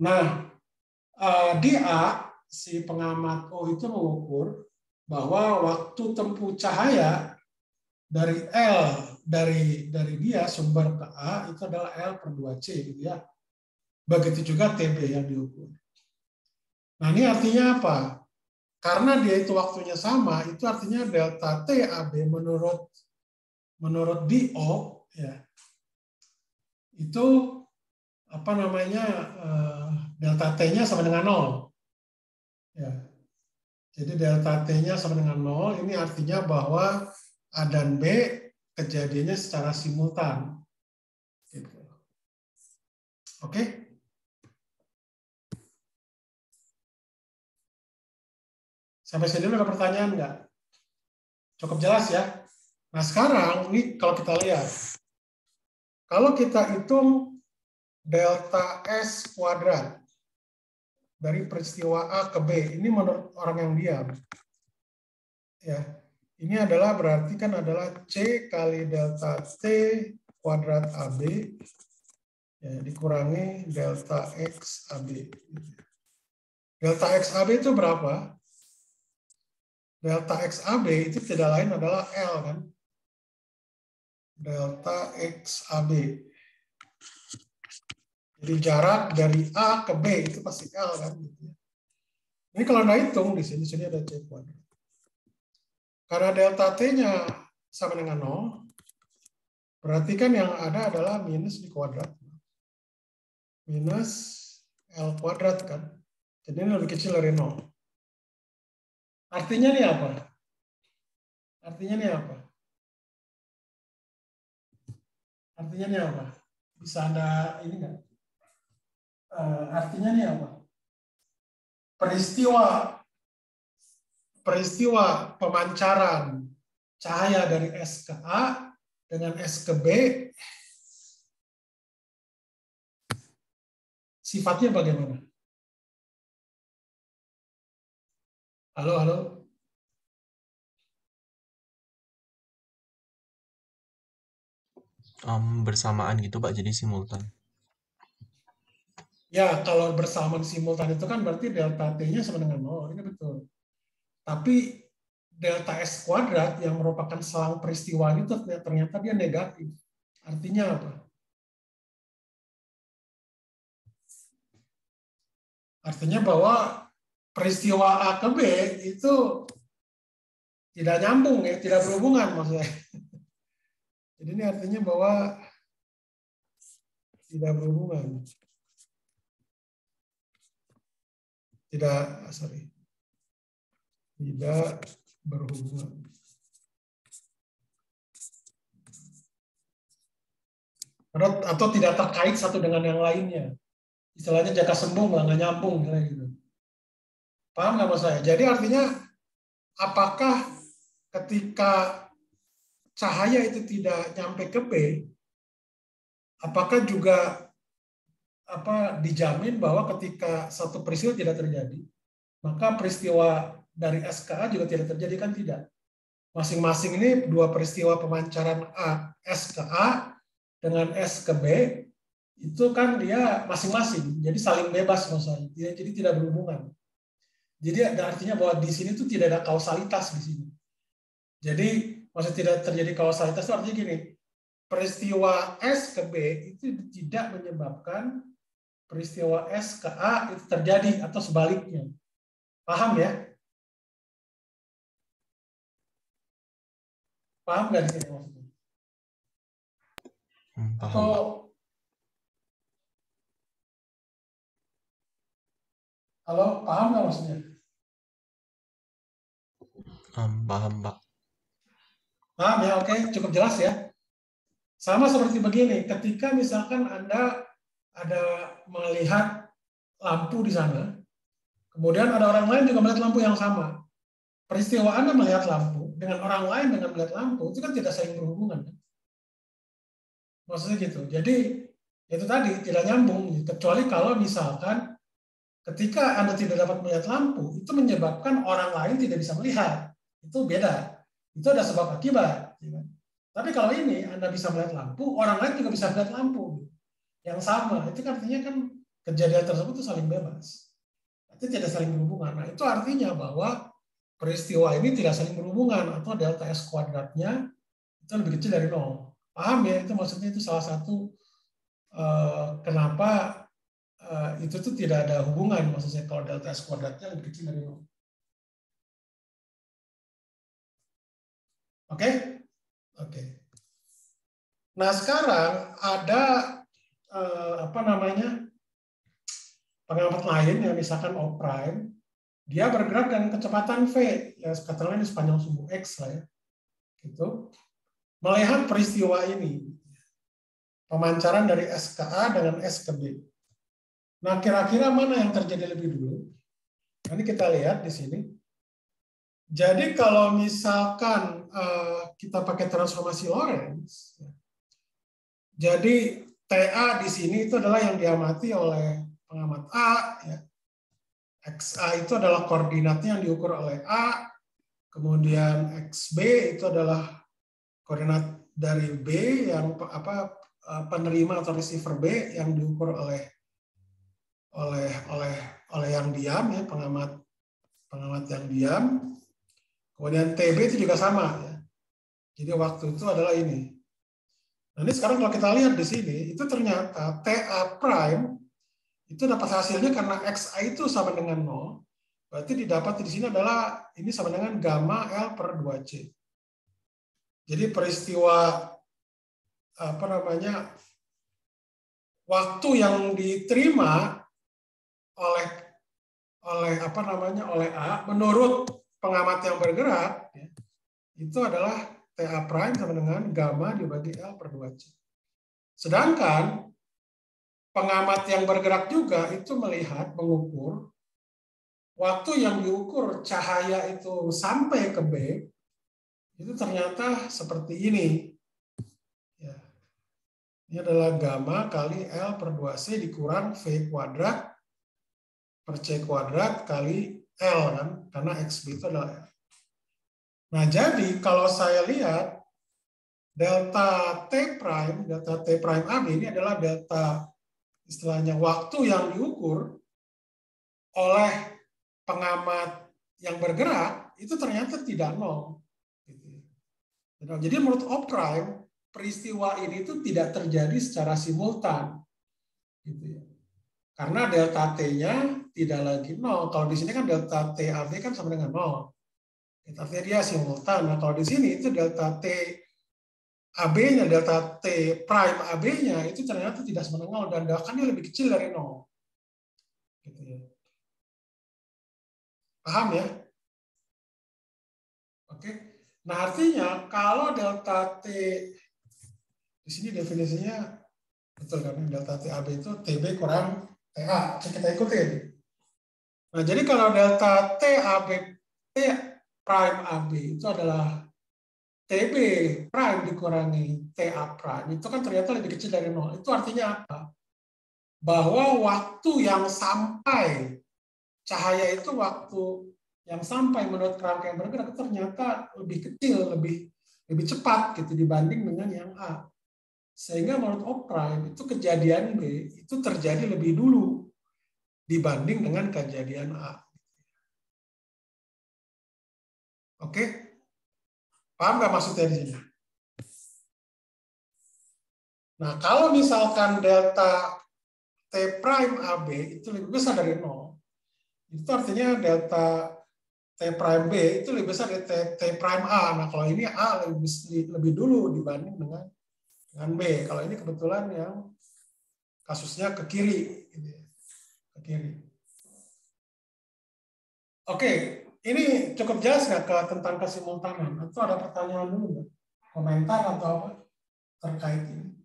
Nah, di A, si pengamat O itu mengukur bahwa waktu tempuh cahaya dari L, dari dia sumber ke A itu adalah L per 2C gitu ya. Begitu juga TB yang diukur. Nah, ini artinya apa? Karena dia itu waktunya sama, itu artinya delta T AB menurut DO ya. Itu delta T-nya sama dengan 0. Ya. Jadi delta T-nya sama dengan 0, ini artinya bahwa A dan B kejadiannya secara simultan. Gitu. Oke? Sampai sini ada pertanyaan nggak? Cukup jelas ya? Nah sekarang, ini kalau kita lihat. Kalau kita hitung delta S kuadrat dari peristiwa A ke B, ini menurut orang yang diam. Ya, ini adalah berarti kan adalah C kali delta T kuadrat AB ya, dikurangi delta X AB. Delta X AB itu berapa? Delta X AB itu tidak lain adalah L kan? Delta X AB. Jadi jarak dari A ke B itu pasti L kan? Ini kalau Anda hitung di sini ada C kuadrat. Karena delta T-nya sama dengan 0, berarti kan yang ada adalah minus di kuadrat. Minus L kuadrat kan. Jadi ini lebih kecil dari 0. Artinya ini apa? Artinya ini apa? Artinya ini apa? Bisa Anda ini nggak? Artinya ini apa? Peristiwa pemancaran cahaya dari S ke A dengan S ke B sifatnya bagaimana? Halo, halo. Bersamaan gitu Pak, jadi simultan. Ya, kalau bersamaan simultan itu kan berarti delta T-nya sama dengan 0, ini betul. Tapi delta S kuadrat yang merupakan selang peristiwa itu ternyata dia negatif. Artinya apa? Artinya bahwa peristiwa A ke B itu tidak nyambung ya, tidak berhubungan maksudnya. Jadi ini artinya bahwa tidak berhubungan. Tidak berhubungan. Atau tidak terkait satu dengan yang lainnya. Istilahnya jaka sembung lah, nggak nyambung gitu. Paham nggak Mas saya? Jadi artinya apakah ketika cahaya itu tidak nyampe ke B, apakah juga dijamin bahwa ketika satu peristiwa tidak terjadi, maka peristiwa dari S ke A juga tidak terjadi, kan tidak. Masing-masing ini dua peristiwa pemancaran S ke A dengan S ke B, itu kan dia masing-masing, jadi saling bebas maksudnya, jadi tidak berhubungan. Jadi ada artinya bahwa di sini tuh tidak ada kausalitas di sini. Jadi maksud tidak terjadi kausalitas itu artinya gini, peristiwa S ke B itu tidak menyebabkan peristiwa S ke A itu terjadi atau sebaliknya. Paham ya? Paham nggak di sini maksudnya? Paham Pak. Halo, paham nggak maksudnya? Paham Pak. Paham ya, oke, cukup jelas ya. Sama seperti begini, ketika misalkan Anda ada melihat lampu di sana, kemudian ada orang lain juga melihat lampu yang sama. Peristiwa Anda melihat lampu dengan orang lain dengan melihat lampu itu kan tidak saling berhubungan. Maksudnya gitu. Jadi itu tadi tidak nyambung, kecuali kalau misalkan ketika Anda tidak dapat melihat lampu, itu menyebabkan orang lain tidak bisa melihat. Itu beda. Itu ada sebab akibat. Tapi kalau ini Anda bisa melihat lampu, orang lain juga bisa melihat lampu. Yang sama. Itu artinya kan kejadian tersebut itu saling bebas. Itu tidak saling berhubungan. Nah, itu artinya bahwa peristiwa ini tidak saling berhubungan atau delta S kuadratnya itu lebih kecil dari 0. Paham ya? Itu maksudnya itu salah satu kenapa itu tuh tidak ada hubungan, maksud saya kalau delta S kuadratnya lebih kecil dari 0. Oke? Oke. Nah sekarang ada pengamat lain yang misalkan O prime, dia bergerak dengan kecepatan v, ya katakanlah di sepanjang sumbu x lah ya, gitu. Melihat peristiwa ini, pemancaran dari S ke A dengan S ke B. Nah, kira-kira mana yang terjadi lebih dulu? Ini kita lihat di sini. Jadi kalau misalkan kita pakai transformasi Lorentz, jadi TA di sini itu adalah yang diamati oleh pengamat A, ya. XA itu adalah koordinatnya yang diukur oleh A, kemudian XB itu adalah koordinat dari B yang penerima atau receiver B yang diukur oleh yang diam, ya, pengamat yang diam. Kemudian TB itu juga sama, ya. Jadi waktu itu adalah ini. Nah, ini sekarang kalau kita lihat di sini, itu ternyata TA prime itu dapat hasilnya karena XA itu sama dengan 0. Berarti didapat di sini adalah ini sama dengan gamma L per 2C. Jadi peristiwa waktu yang diterima oleh A menurut pengamat yang bergerak, ya, itu adalah TA prime sama dengan gamma dibagi L per 2C. Sedangkan pengamat yang bergerak juga itu mengukur waktu yang diukur cahaya itu sampai ke B, itu ternyata seperti ini. Ya. Ini adalah gamma kali L per 2C dikurang V kuadrat per C kuadrat kali L, kan? Karena XB itu adalah L. Nah, jadi kalau saya lihat delta T prime AB ini adalah delta, istilahnya waktu yang diukur oleh pengamat yang bergerak itu ternyata tidak 0. Jadi menurut O prime, peristiwa ini itu tidak terjadi secara simultan. Gitu ya. Karena delta T-nya tidak lagi 0. Kalau di sini kan delta T AB kan sama dengan 0. Artinya dia simultan. Nah, kalau di sini itu delta T AB-nya, delta T prime AB-nya itu ternyata tidak sama dengan 0 dan bahkan dia lebih kecil dari 0. Gitu ya. Paham ya? Oke. Nah, artinya kalau delta T di sini definisinya betul kan, delta T AB itu TB kurang TA. Kita ikutin. Nah, jadi kalau delta T prime AB itu adalah TB prime dikurangi TA prime, itu kan ternyata lebih kecil dari 0. Itu artinya apa? Bahwa waktu yang sampai cahaya itu waktu yang sampai menurut kerangka yang bergerak ternyata lebih kecil, lebih cepat gitu dibanding dengan yang A. Sehingga menurut O prime itu kejadian B itu terjadi lebih dulu dibanding dengan kejadian A. Oke? Paham nggak maksudnya di sini? Nah, kalau misalkan delta T prime AB itu lebih besar dari 0, itu artinya delta T prime B itu lebih besar dari T prime A. Nah, kalau ini A lebih dulu dibanding dengan B. Kalau ini kebetulan yang kasusnya ke kiri. Ke kiri. Oke, ini cukup jelas nggak tentang kesimultanan? Atau ada pertanyaan dulu nggak? Komentar atau apa terkait ini?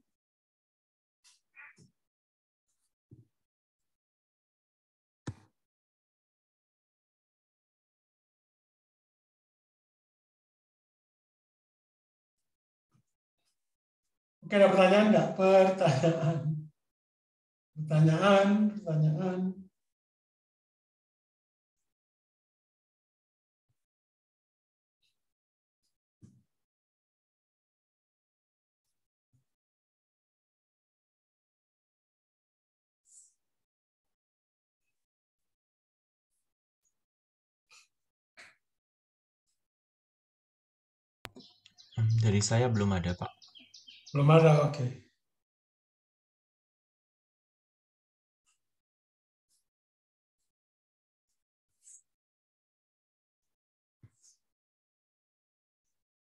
Oke, ada pertanyaan nggak? Pertanyaan. Dari saya belum ada, Pak. Belum ada, oke.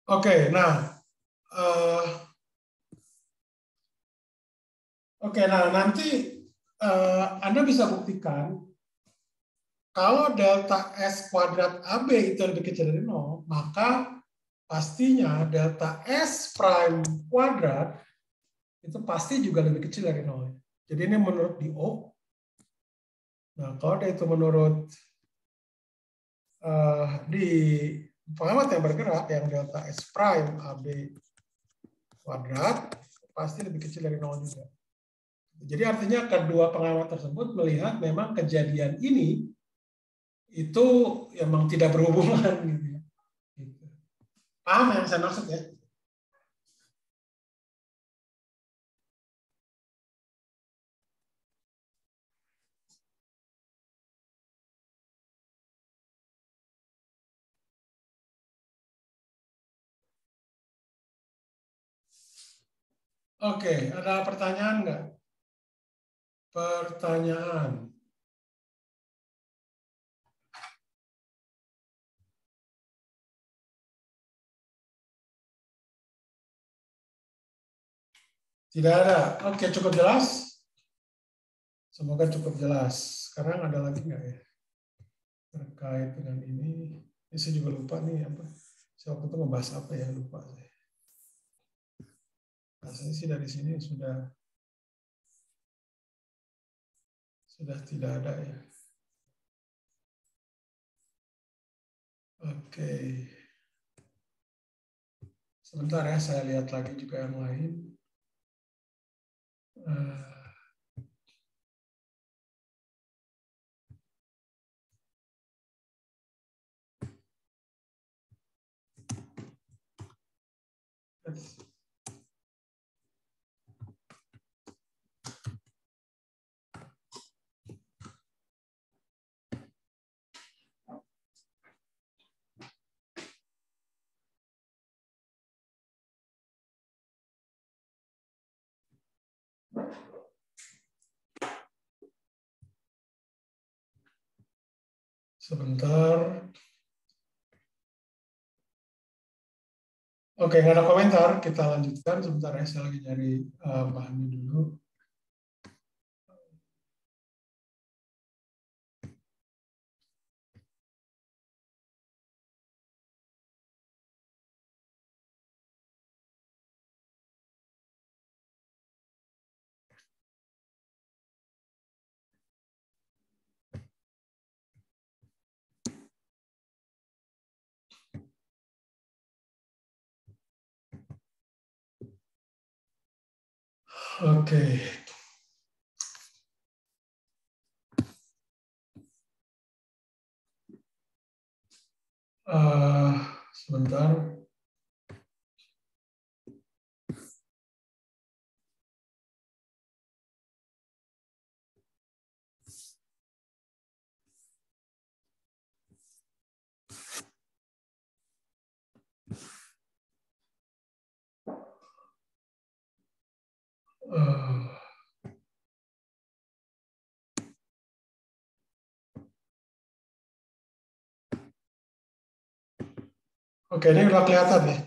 Oke, nah, nanti Anda bisa buktikan kalau delta S kuadrat AB itu lebih kecil dari 0, maka pastinya delta S prime kuadrat itu pasti juga lebih kecil dari 0. Jadi ini menurut DO. Nah, kalau itu menurut di pengamat yang bergerak, yang delta S prime AB kuadrat pasti lebih kecil dari 0 juga. Jadi artinya kedua pengamat tersebut melihat memang kejadian ini itu memang tidak berhubungan gitu ya. Paham yang saya maksud ya? Oke, ada pertanyaan nggak? Pertanyaan. Tidak ada. Oke, cukup jelas? Semoga cukup jelas. Sekarang ada lagi nggak ya? Terkait dengan ini. Ini saya juga lupa nih apa. Saya waktu itu membahas apa ya, lupa saya. Rasanya sih dari sini sudah tidak ada ya. Oke. Sebentar ya, saya lihat lagi juga yang lain. Sebentar. Oke, nggak ada komentar. Kita lanjutkan. Sebentar ya, saya lagi nyari bahannya dulu. Oke. Sebentar. Oke, ini udah kelihatan ya?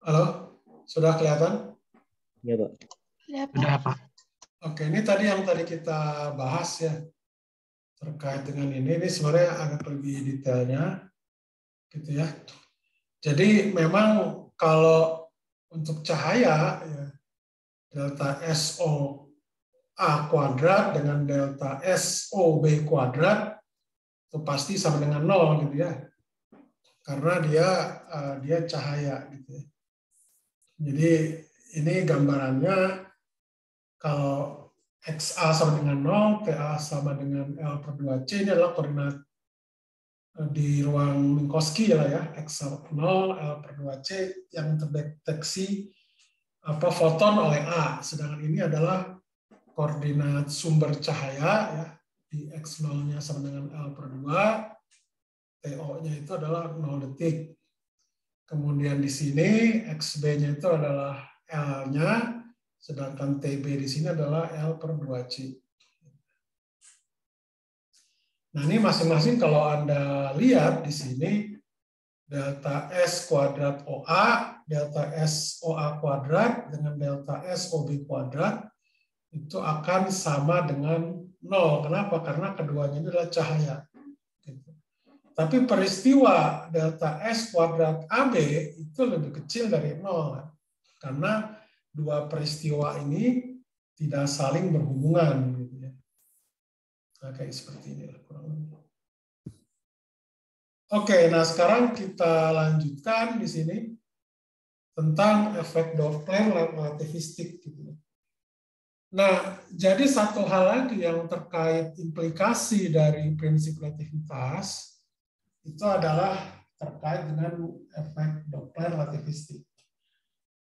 Halo? Sudah kelihatan? Ya, Pak. Udah, Pak. Oke, ini tadi yang tadi kita bahas ya. Terkait dengan ini sebenarnya agak lebih detailnya. Gitu ya. Jadi memang kalau untuk cahaya, ya, delta SOA kuadrat dengan delta SOB kuadrat, itu pasti sama dengan 0 gitu ya. Karena dia cahaya gitu ya. Jadi ini gambarannya kalau XA sama dengan 0, TA sama dengan L per 2C, ini adalah koordinat di ruang Minkowski ya, X sama 0, L per 2C yang terdeteksi foton oleh A. Sedangkan ini adalah koordinat sumber cahaya ya, di X0-nya sama dengan L per 2, TO-nya itu adalah 0 detik. Kemudian di sini XB-nya itu adalah L-nya, sedangkan TB di sini adalah L per 2C. Nah, ini masing-masing kalau Anda lihat di sini, delta S kuadrat OA, delta S OA kuadrat dengan delta S OB kuadrat, itu akan sama dengan 0. Kenapa? Karena keduanya ini adalah cahaya. Gitu. Tapi peristiwa delta S kuadrat AB itu lebih kecil dari 0. Karena dua peristiwa ini tidak saling berhubungan. Gitu ya. Nah, kayak seperti ini. Kurang lebih. Oke, nah sekarang kita lanjutkan di sini tentang efek Doppler relativistik. Gitu. Nah, jadi satu hal lagi yang terkait implikasi dari prinsip relativitas itu adalah terkait dengan efek Doppler relativistik.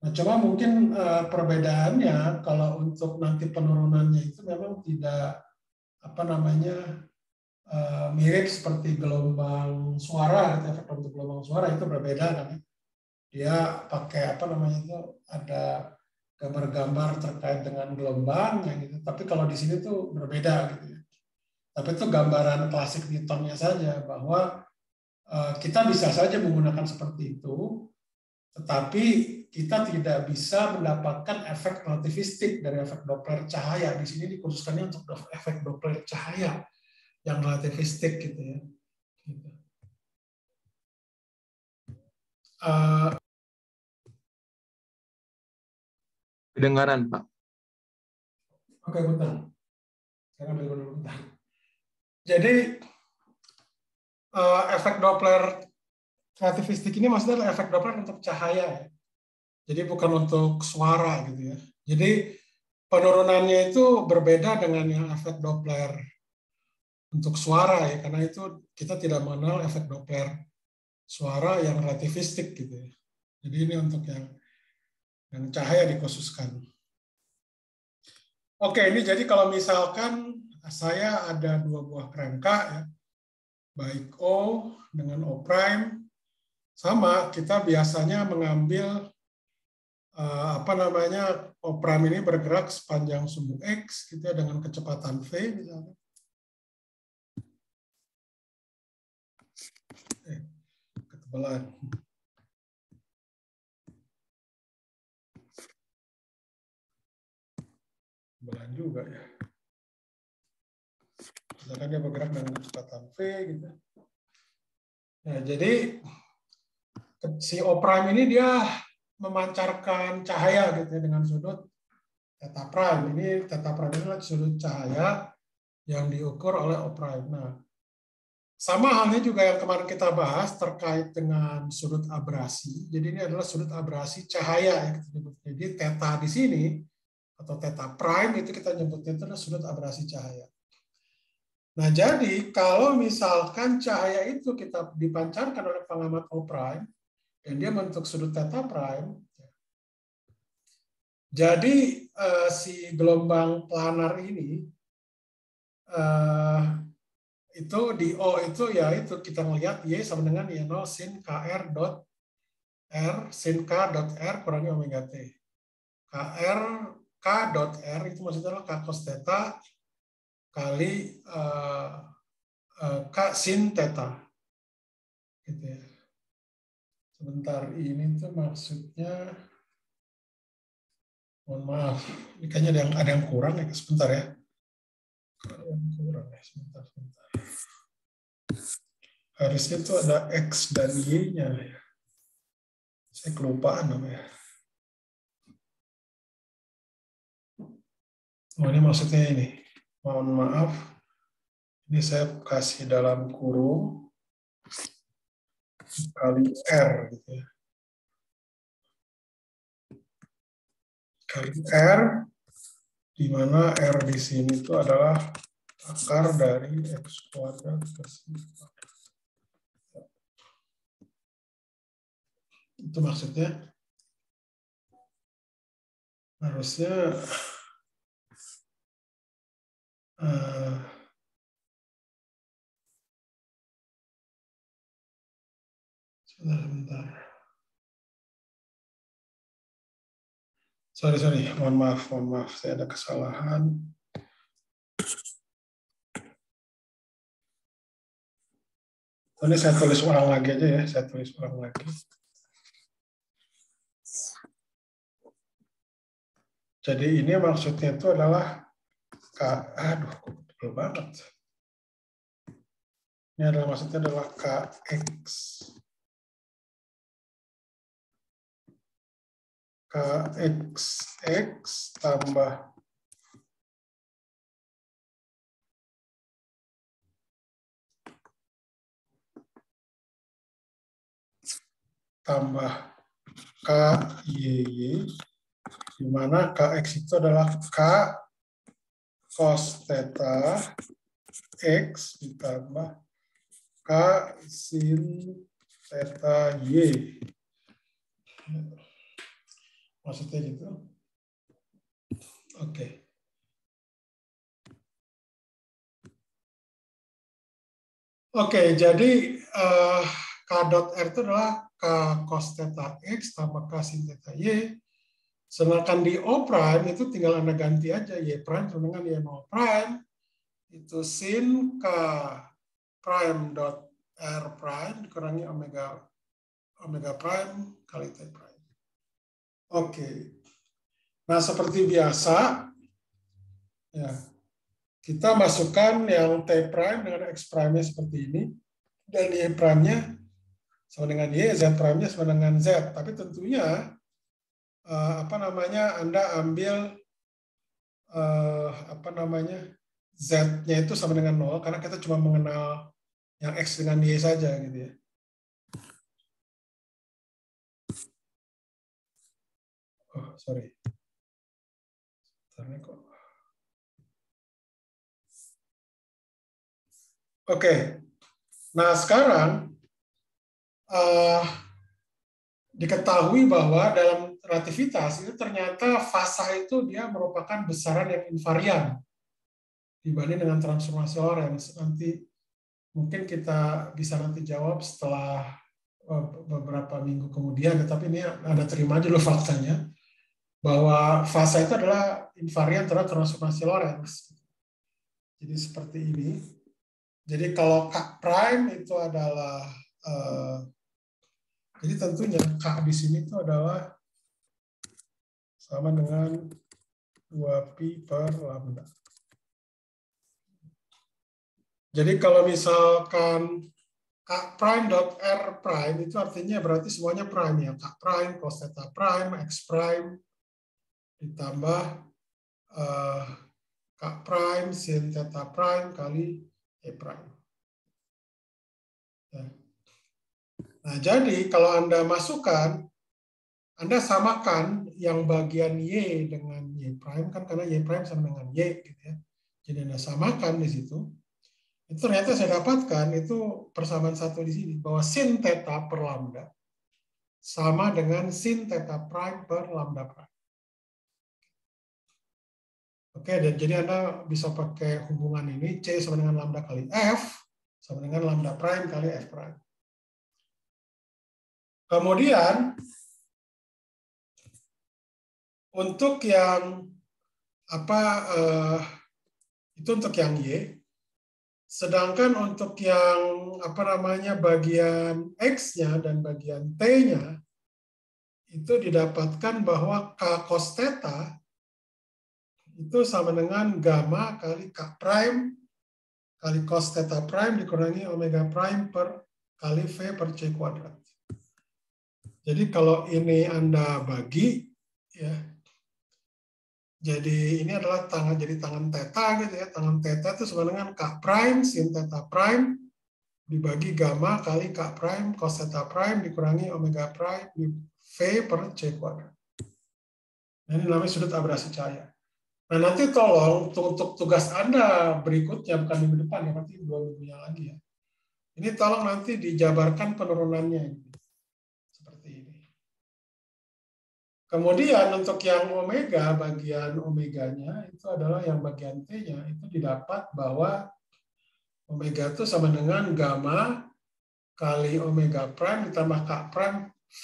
Nah, cuma mungkin perbedaannya kalau untuk nanti penurunannya itu memang tidak mirip seperti gelombang suara, efek untuk gelombang suara itu berbeda kan. Dia pakai ada gambar-gambar terkait dengan gelombang gitu. Tapi kalau di sini tuh berbeda gitu ya. Tapi itu gambaran klasik Newtonnya saja bahwa kita bisa saja menggunakan seperti itu, tetapi kita tidak bisa mendapatkan efek relativistik dari efek Doppler cahaya. Di sini dikhususkannya untuk efek Doppler cahaya yang relativistik gitu ya. Gitu. Kedengaran, Pak. Oke, bentar. Sekarang bentar. Jadi efek Doppler relativistik ini maksudnya adalah efek Doppler untuk cahaya ya. Jadi bukan untuk suara gitu ya. Jadi penurunannya itu berbeda dengan yang efek Doppler untuk suara ya, karena itu kita tidak mengenal efek Doppler suara yang relativistik gitu ya. Jadi ini untuk yang cahaya dikhususkan. Oke, ini jadi kalau misalkan saya ada dua buah kerangka ya, baik O dengan O prime, sama kita biasanya mengambil O prime ini bergerak sepanjang sumbu X gitu ya, dengan kecepatan V misalnya. Ketebalan. Ketebalan juga ya. Misalkan dia bergerak dengan kecepatan V gitu. Nah, jadi si O prime ini dia memancarkan cahaya gitu ya, dengan sudut theta prime. Ini theta prime ini adalah sudut cahaya yang diukur oleh O prime. Nah, sama halnya juga yang kemarin kita bahas terkait dengan sudut abrasi. Jadi ini adalah sudut abrasi cahaya yang kita sebut. Jadi theta di sini atau theta prime itu kita nyebutnya itu adalah sudut abrasi cahaya. Nah, jadi kalau misalkan cahaya itu kita dipancarkan oleh pengamat O prime dan dia membentuk sudut theta prime, jadi si gelombang planar ini itu di O itu ya itu kita melihat Y sama dengan Y0 sin KR dot R sin K dot R kurangi omega T. KR K dot R itu maksudnya adalah K cos theta kali K sin theta. Gitu ya. Sebentar, ini tuh maksudnya, mohon maaf, ini kayaknya ada yang kurang ya, sebentar ya. Ada yang kurang ya, sebentar. Harusnya itu ada X dan Y-nya. Saya kelupaan namanya. Oh, ini maksudnya ini. Mohon maaf. Ini saya kasih dalam kurung kali R gitu ya. Kali R, di mana R di sini itu adalah akar dari X kuadrat ke Y. Itu maksudnya harusnya sebentar. Sorry, mohon maaf, saya ada kesalahan. Ini saya tulis ulang lagi aja ya, saya tulis ulang lagi. Jadi ini maksudnya itu adalah aduh, tebel banget. Ini adalah maksudnya adalah KX. KXX tambah KYY, di mana KX itu adalah K cos theta X ditambah K sin theta Y. Maksudnya gitu. Oke. Oke, jadi K dot R itu adalah K cos theta X tambah K sin theta Y. Sedangkan di O prime itu tinggal Anda ganti aja Y prime sama dengan Y0 prime. Itu sin K prime dot R prime dikurangi omega prime kali T prime. Oke. Nah, seperti biasa, ya, kita masukkan yang T prime dengan X prime-nya seperti ini, dan Y prime-nya sama dengan Y, Z prime-nya sama dengan Z. Tapi tentunya, Anda ambil, Z-nya itu sama dengan 0, karena kita cuma mengenal yang X dengan Y saja, gitu ya. Oh, sorry. Oke, nah sekarang diketahui bahwa dalam relativitas itu ternyata fasa itu dia merupakan besaran yang invarian dibanding dengan transformasi Lorentz. Nanti mungkin kita bisa nanti jawab setelah beberapa minggu kemudian, tapi ini Anda terima dulu faktanya bahwa fasa itu adalah invarian terhadap transformasi Lorentz. Jadi seperti ini. Jadi kalau K prime itu adalah jadi tentunya K di sini itu adalah sama dengan 2pi per lambda. Jadi kalau misalkan K prime dot R prime itu artinya berarti semuanya prime ya. K prime, cos theta prime, X prime, ditambah K prime sin theta prime kali E prime. Ya. Nah, jadi kalau Anda masukkan, Anda samakan yang bagian Y dengan Y prime, kan karena Y prime sama dengan Y, gitu ya. Jadi Anda samakan di situ. Itu ternyata saya dapatkan itu persamaan satu di sini, bahwa sin theta per lambda sama dengan sin theta prime per lambda prime. Oke, dan jadi Anda bisa pakai hubungan ini, C sama dengan lambda kali F, sama dengan lambda prime kali F prime. Kemudian, untuk yang itu untuk yang Y, sedangkan untuk yang bagian X-nya dan bagian T-nya itu didapatkan bahwa K cos theta itu sama dengan gamma kali K prime kali cos theta prime dikurangi omega prime per kali V per C kuadrat. Jadi kalau ini Anda bagi, ya, jadi ini adalah tangan theta gitu ya. Tangan theta itu sama dengan K prime sin theta prime dibagi gamma kali K prime cos theta prime dikurangi omega prime di V per C kuadrat. Nah, ini namanya sudut abrasi cahaya. Nah, nanti tolong untuk tugas Anda berikutnya, bukan minggu depan ya, nanti 2 minggunya lagi ya. Ini tolong nanti dijabarkan penurunannya. Seperti ini. Kemudian untuk yang omega, bagian omeganya itu adalah yang bagian T-nya, itu didapat bahwa omega itu sama dengan gamma kali omega prime ditambah K prime V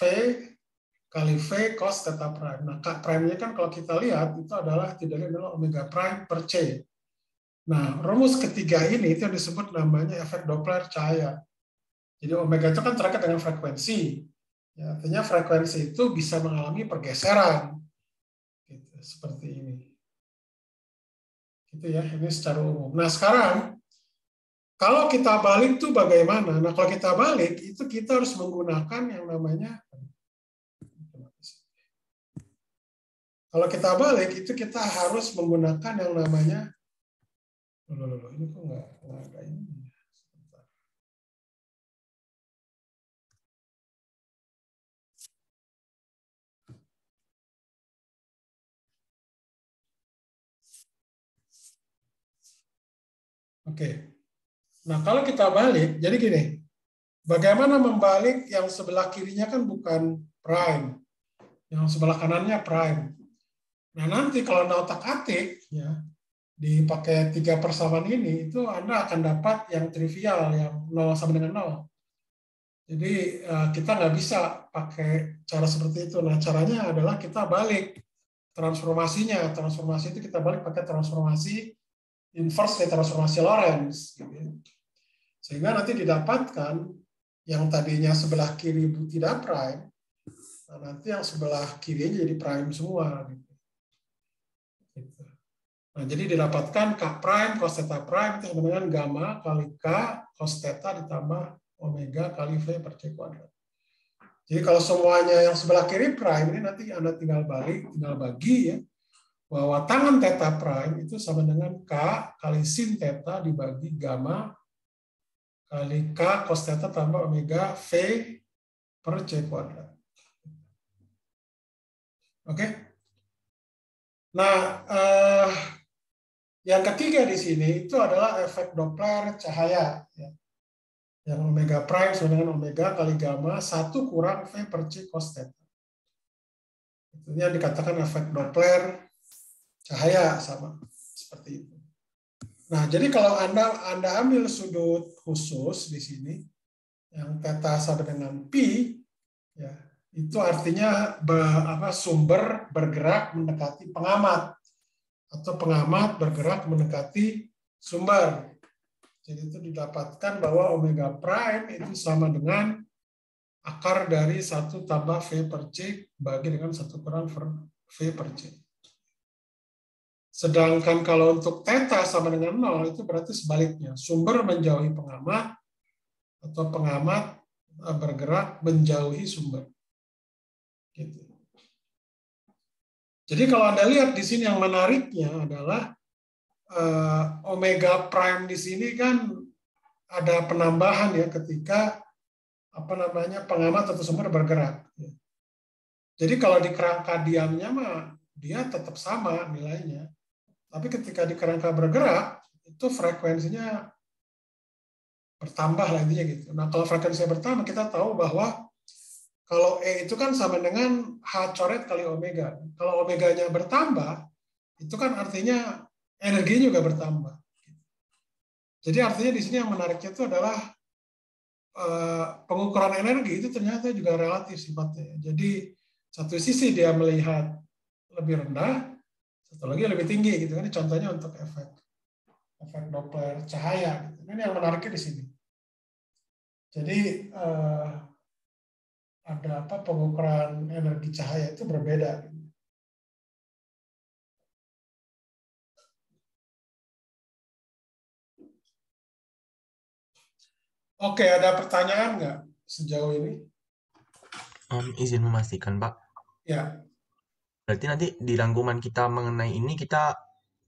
kali V cos theta prime. Nah, K prime-nya kan kalau kita lihat itu adalah tidak lain adalah omega prime per C. Nah, rumus ketiga ini itu yang disebut namanya efek Doppler cahaya. Jadi omega itu kan terkait dengan frekuensi. Ya, artinya frekuensi itu bisa mengalami pergeseran. Gitu, seperti ini. Gitu ya, ini secara umum. Nah, sekarang kalau kita balik tuh bagaimana? Nah, kalau kita balik itu kita harus menggunakan yang namanya, kalau kita balik itu kita harus menggunakan yang namanya, ini kok nggak ada ini. Oke. Nah, kalau kita balik, jadi gini, bagaimana membalik yang sebelah kirinya kan bukan prime, yang sebelah kanannya prime. Nah, nanti kalau Anda otak-atik, ya, dipakai 3 persamaan ini, itu Anda akan dapat yang trivial, yang 0 sama dengan 0. Jadi kita nggak bisa pakai cara seperti itu. Nah, caranya adalah kita balik transformasinya. Transformasi itu kita balik pakai transformasi inverse dari transformasi Lorentz. Gitu. Sehingga nanti didapatkan yang tadinya sebelah kiri tidak prime, nah nanti yang sebelah kirinya jadi prime semua. Gitu. Nah, jadi didapatkan K prime cos theta prime itu sama dengan gamma kali K cos theta ditambah omega kali V per C kuadrat. Jadi kalau semuanya yang sebelah kiri prime, ini nanti Anda tinggal bagi ya, bahwa tangan theta prime itu sama dengan K kali sin theta dibagi gamma kali K cos theta tambah omega V per C kuadrat. Oke? Nah, yang ketiga di sini itu adalah efek Doppler cahaya. Ya. Yang omega prime sama dengan omega kali gamma 1 kurang V per C cos theta. Itu yang dikatakan efek Doppler cahaya sama seperti itu. Nah, jadi kalau Anda ambil sudut khusus di sini yang theta sama dengan pi, ya, itu artinya sumber bergerak mendekati pengamat atau pengamat bergerak mendekati sumber. Jadi itu didapatkan bahwa omega prime itu sama dengan akar dari 1 tambah V per C bagi dengan 1 kurang V per C. Sedangkan kalau untuk theta sama dengan 0 itu berarti sebaliknya. Sumber menjauhi pengamat atau pengamat bergerak menjauhi sumber. Gitu. Jadi kalau Anda lihat di sini yang menariknya adalah omega prime di sini kan ada penambahan ya ketika pengamat atau sumber bergerak. Jadi kalau di kerangka diamnya mah dia tetap sama nilainya. Tapi ketika di kerangka bergerak itu frekuensinya bertambah lah intinya gitu. Nah, kalau frekuensinya bertambah kita tahu bahwa kalau E itu kan sama dengan H coret kali omega. Kalau omeganya bertambah itu kan artinya energinya juga bertambah. Jadi artinya di sini yang menariknya itu adalah pengukuran energi itu ternyata juga relatif sifatnya. Jadi satu sisi dia melihat lebih rendah, satu lagi lebih tinggi gitu kan. Ini contohnya untuk efek Doppler cahaya. Gitu. Ini yang menariknya di sini. Jadi ada pengukuran energi cahaya itu berbeda. Gitu. Oke, ada pertanyaan nggak sejauh ini? Izin memastikan, Pak. Ya. Berarti nanti di rangkuman kita mengenai ini kita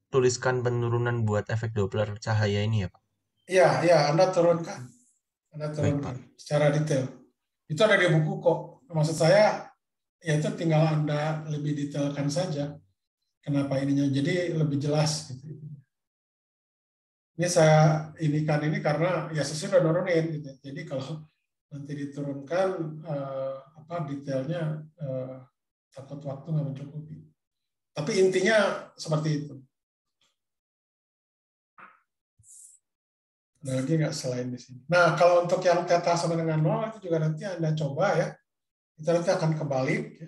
tuliskan penurunan buat efek Doppler cahaya ini ya, Pak? Iya, Anda turunkan. Baik, Pak. Secara detail. Itu ada di buku kok. Maksud saya, ya itu tinggal Anda lebih detailkan saja. Kenapa ininya. Jadi lebih jelas. Gitu. Ini saya inikan ini karena ya saya sudah nurunin. Gitu. Jadi kalau nanti diturunkan detailnya takut waktu nggak mencukupi. Tapi intinya seperti itu. Ada lagi nggak selain di sini? Nah, kalau untuk yang theta sama dengan 0 itu juga nanti Anda coba ya. Kita nanti akan kebalik. Ya.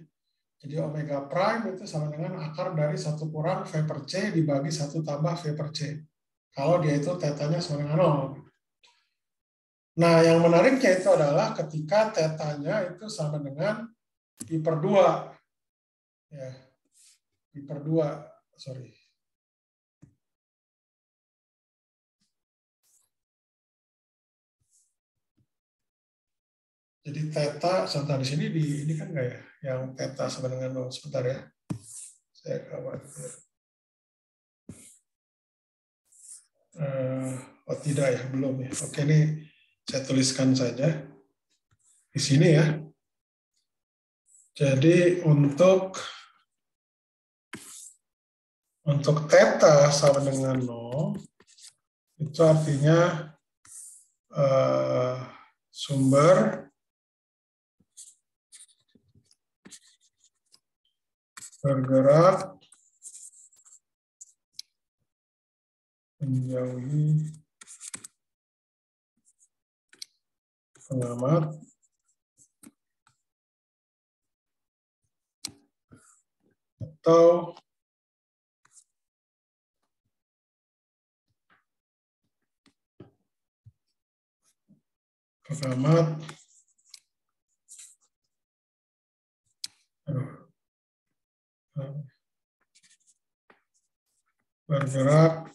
Jadi omega prime itu sama dengan akar dari 1 kurang V per C dibagi 1 tambah V per C. Kalau dia itu tetanya sama dengan 0. Nah, yang menariknya itu adalah ketika tetanya itu sama dengan I per 2. Ya. I Pi per 2, sorry. Jadi theta, sebentar di sini ini kan nggak ya? Yang theta sama dengan 0, sebentar ya. Saya khawatir. Oh tidak ya, belum ya. Oke, ini saya tuliskan saja di sini ya. Jadi untuk theta sama dengan 0, itu artinya sumber bergerak menjauhi pengamat atau pengamat bergerak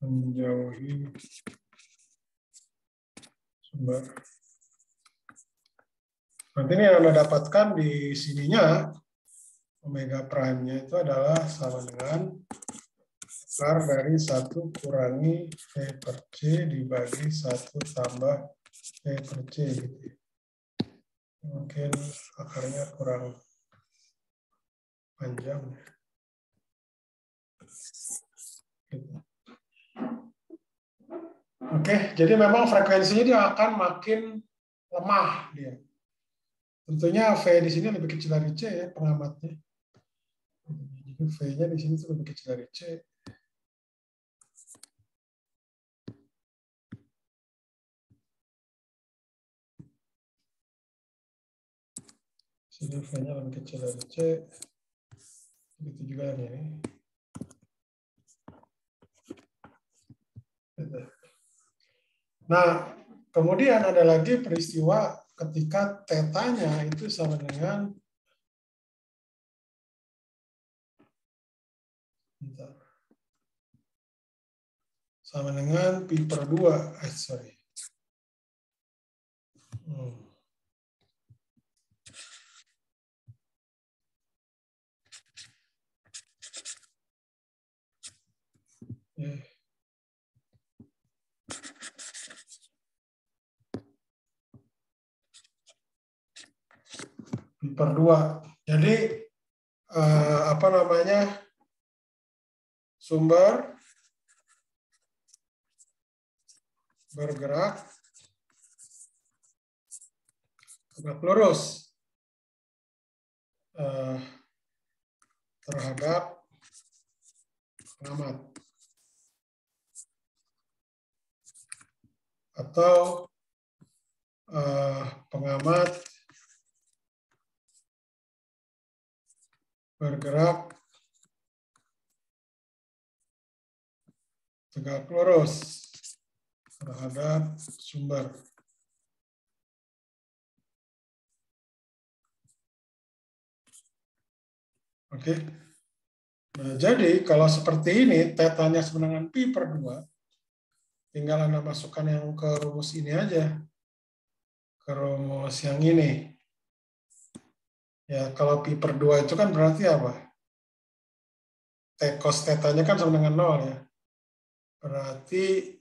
menjauhi sumber. Nanti ini yang Anda dapatkan di sininya, omega prime-nya itu adalah sama dengan akar dari 1 kurangi V per C dibagi 1 tambah V per C. Gitu. Mungkin akarnya kurang panjang. Gitu. Oke, jadi memang frekuensinya dia akan makin lemah dia. Tentunya V di sini lebih kecil dari C ya, pengamatnya. Jadi V-nya di sini lebih kecil dari C. Sini V-nya lebih kecil dari C. Begitu juga yang ini. Nah, kemudian ada lagi peristiwa ketika tetanya itu sama dengan pi per 2. Sorry. Pi per 2. Jadi apa namanya, sumber bergerak tegak lurus terhadap pengamat atau pengamat bergerak tegak lurus terhadap sumber. Oke. Nah, jadi kalau seperti ini, tetanya sama dengan pi per 2, tinggal Anda masukkan yang ke rumus ini aja. Ke rumus yang ini. Ya, kalau pi per 2 itu kan berarti apa? Cos tetanya kan sama dengan 0 ya. Berarti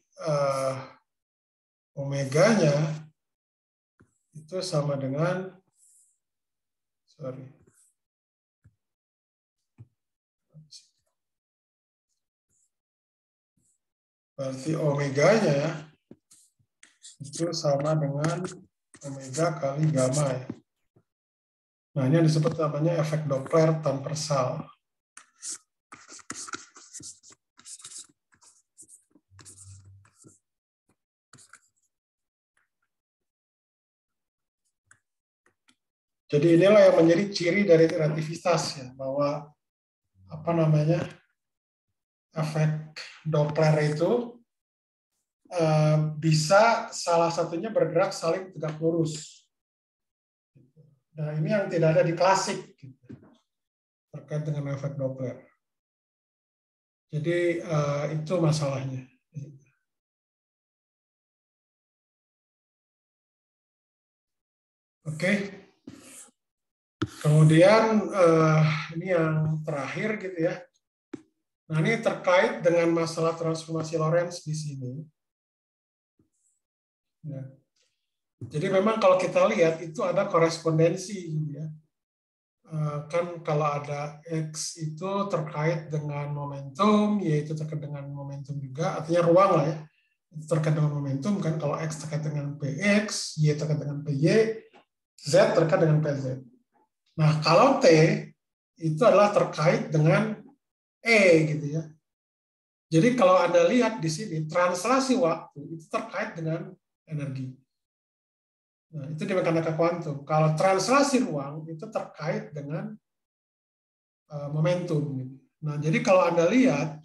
omeganya itu sama dengan, berarti omeganya itu sama dengan omega kali gamma ya. Nah, ini yang disebut namanya efek Doppler transversal. Jadi inilah yang menjadi ciri dari relativitas ya, bahwa apa namanya, efek Doppler itu bisa salah satunya bergerak saling tegak lurus. Nah, ini yang tidak ada di klasik gitu, terkait dengan efek Doppler. Jadi itu masalahnya. Oke. Kemudian ini yang terakhir gitu ya. Nah, ini terkait dengan masalah transformasi Lorentz di sini. Ya. Jadi memang kalau kita lihat itu ada korespondensi gitu ya. Kan kalau ada X itu terkait dengan momentum, yaitu terkait dengan momentum juga, artinya ruang lah ya, itu terkait dengan momentum kan, kalau X terkait dengan PX, Y terkait dengan PY, Z terkait dengan PZ. Nah, kalau T itu adalah terkait dengan E gitu ya. Jadi kalau Anda lihat di sini, translasi waktu itu terkait dengan energi. Nah, itu di mekanika kuantum. Kalau translasi ruang itu terkait dengan momentum. Nah, jadi kalau Anda lihat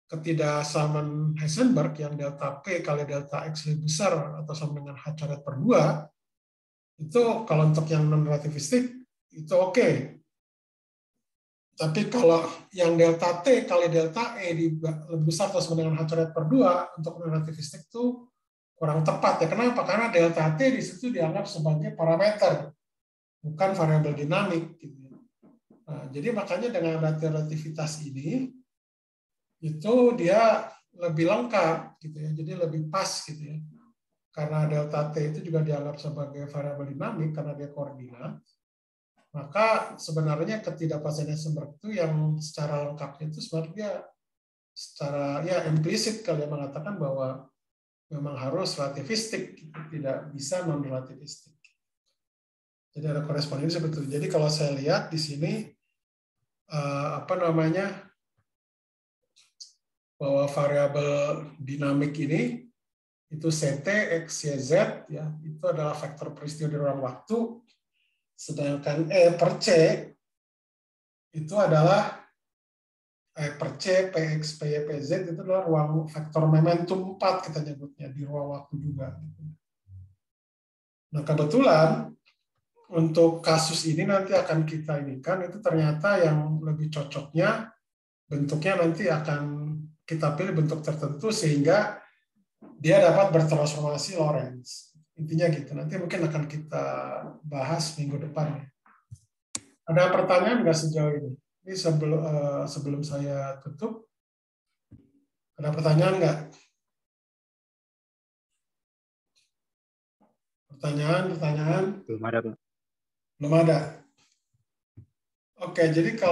ketidaksamaan Heisenberg yang delta P kali delta X lebih besar atau sama dengan H coret per 2, itu kalau untuk yang non-relativistik itu oke. Tapi kalau yang delta T kali delta E lebih besar atau sama dengan H coret per 2 untuk non-relativistik itu kurang tepat ya. Kenapa? Karena delta T di situ dianggap sebagai parameter, bukan variabel dinamik. Gitu. Nah, jadi makanya dengan relativitas ini itu dia lebih lengkap gitu ya, jadi lebih pas gitu ya. Karena delta T itu juga dianggap sebagai variabel dinamik karena dia koordinat. Maka sebenarnya ketidakpasan Heisenberg itu yang secara lengkapnya itu sebenarnya secara ya implisit kalian mengatakan bahwa memang harus relativistik, gitu. Tidak bisa non-relativistik. Jadi ada korespondensi betul. Jadi kalau saya lihat di sini bahwa variabel dinamik ini itu CT, X, Y, Z ya itu adalah vektor peristiwa di ruang waktu, sedangkan E per C itu adalah E per C, PX, PY, PZ itu adalah ruang vektor momentum 4 kita nyebutnya di ruang waktu juga. Nah kebetulan untuk kasus ini nanti akan kita inikan itu ternyata yang lebih cocoknya bentuknya nanti akan kita pilih bentuk tertentu sehingga dia dapat bertransformasi Lorentz. Intinya gitu. Nanti mungkin akan kita bahas minggu depan. Ada pertanyaan nggak sejauh ini? Ini sebelum saya tutup, ada pertanyaan nggak? Pertanyaan? Belum ada, Pak. Belum ada. Oke, jadi kalau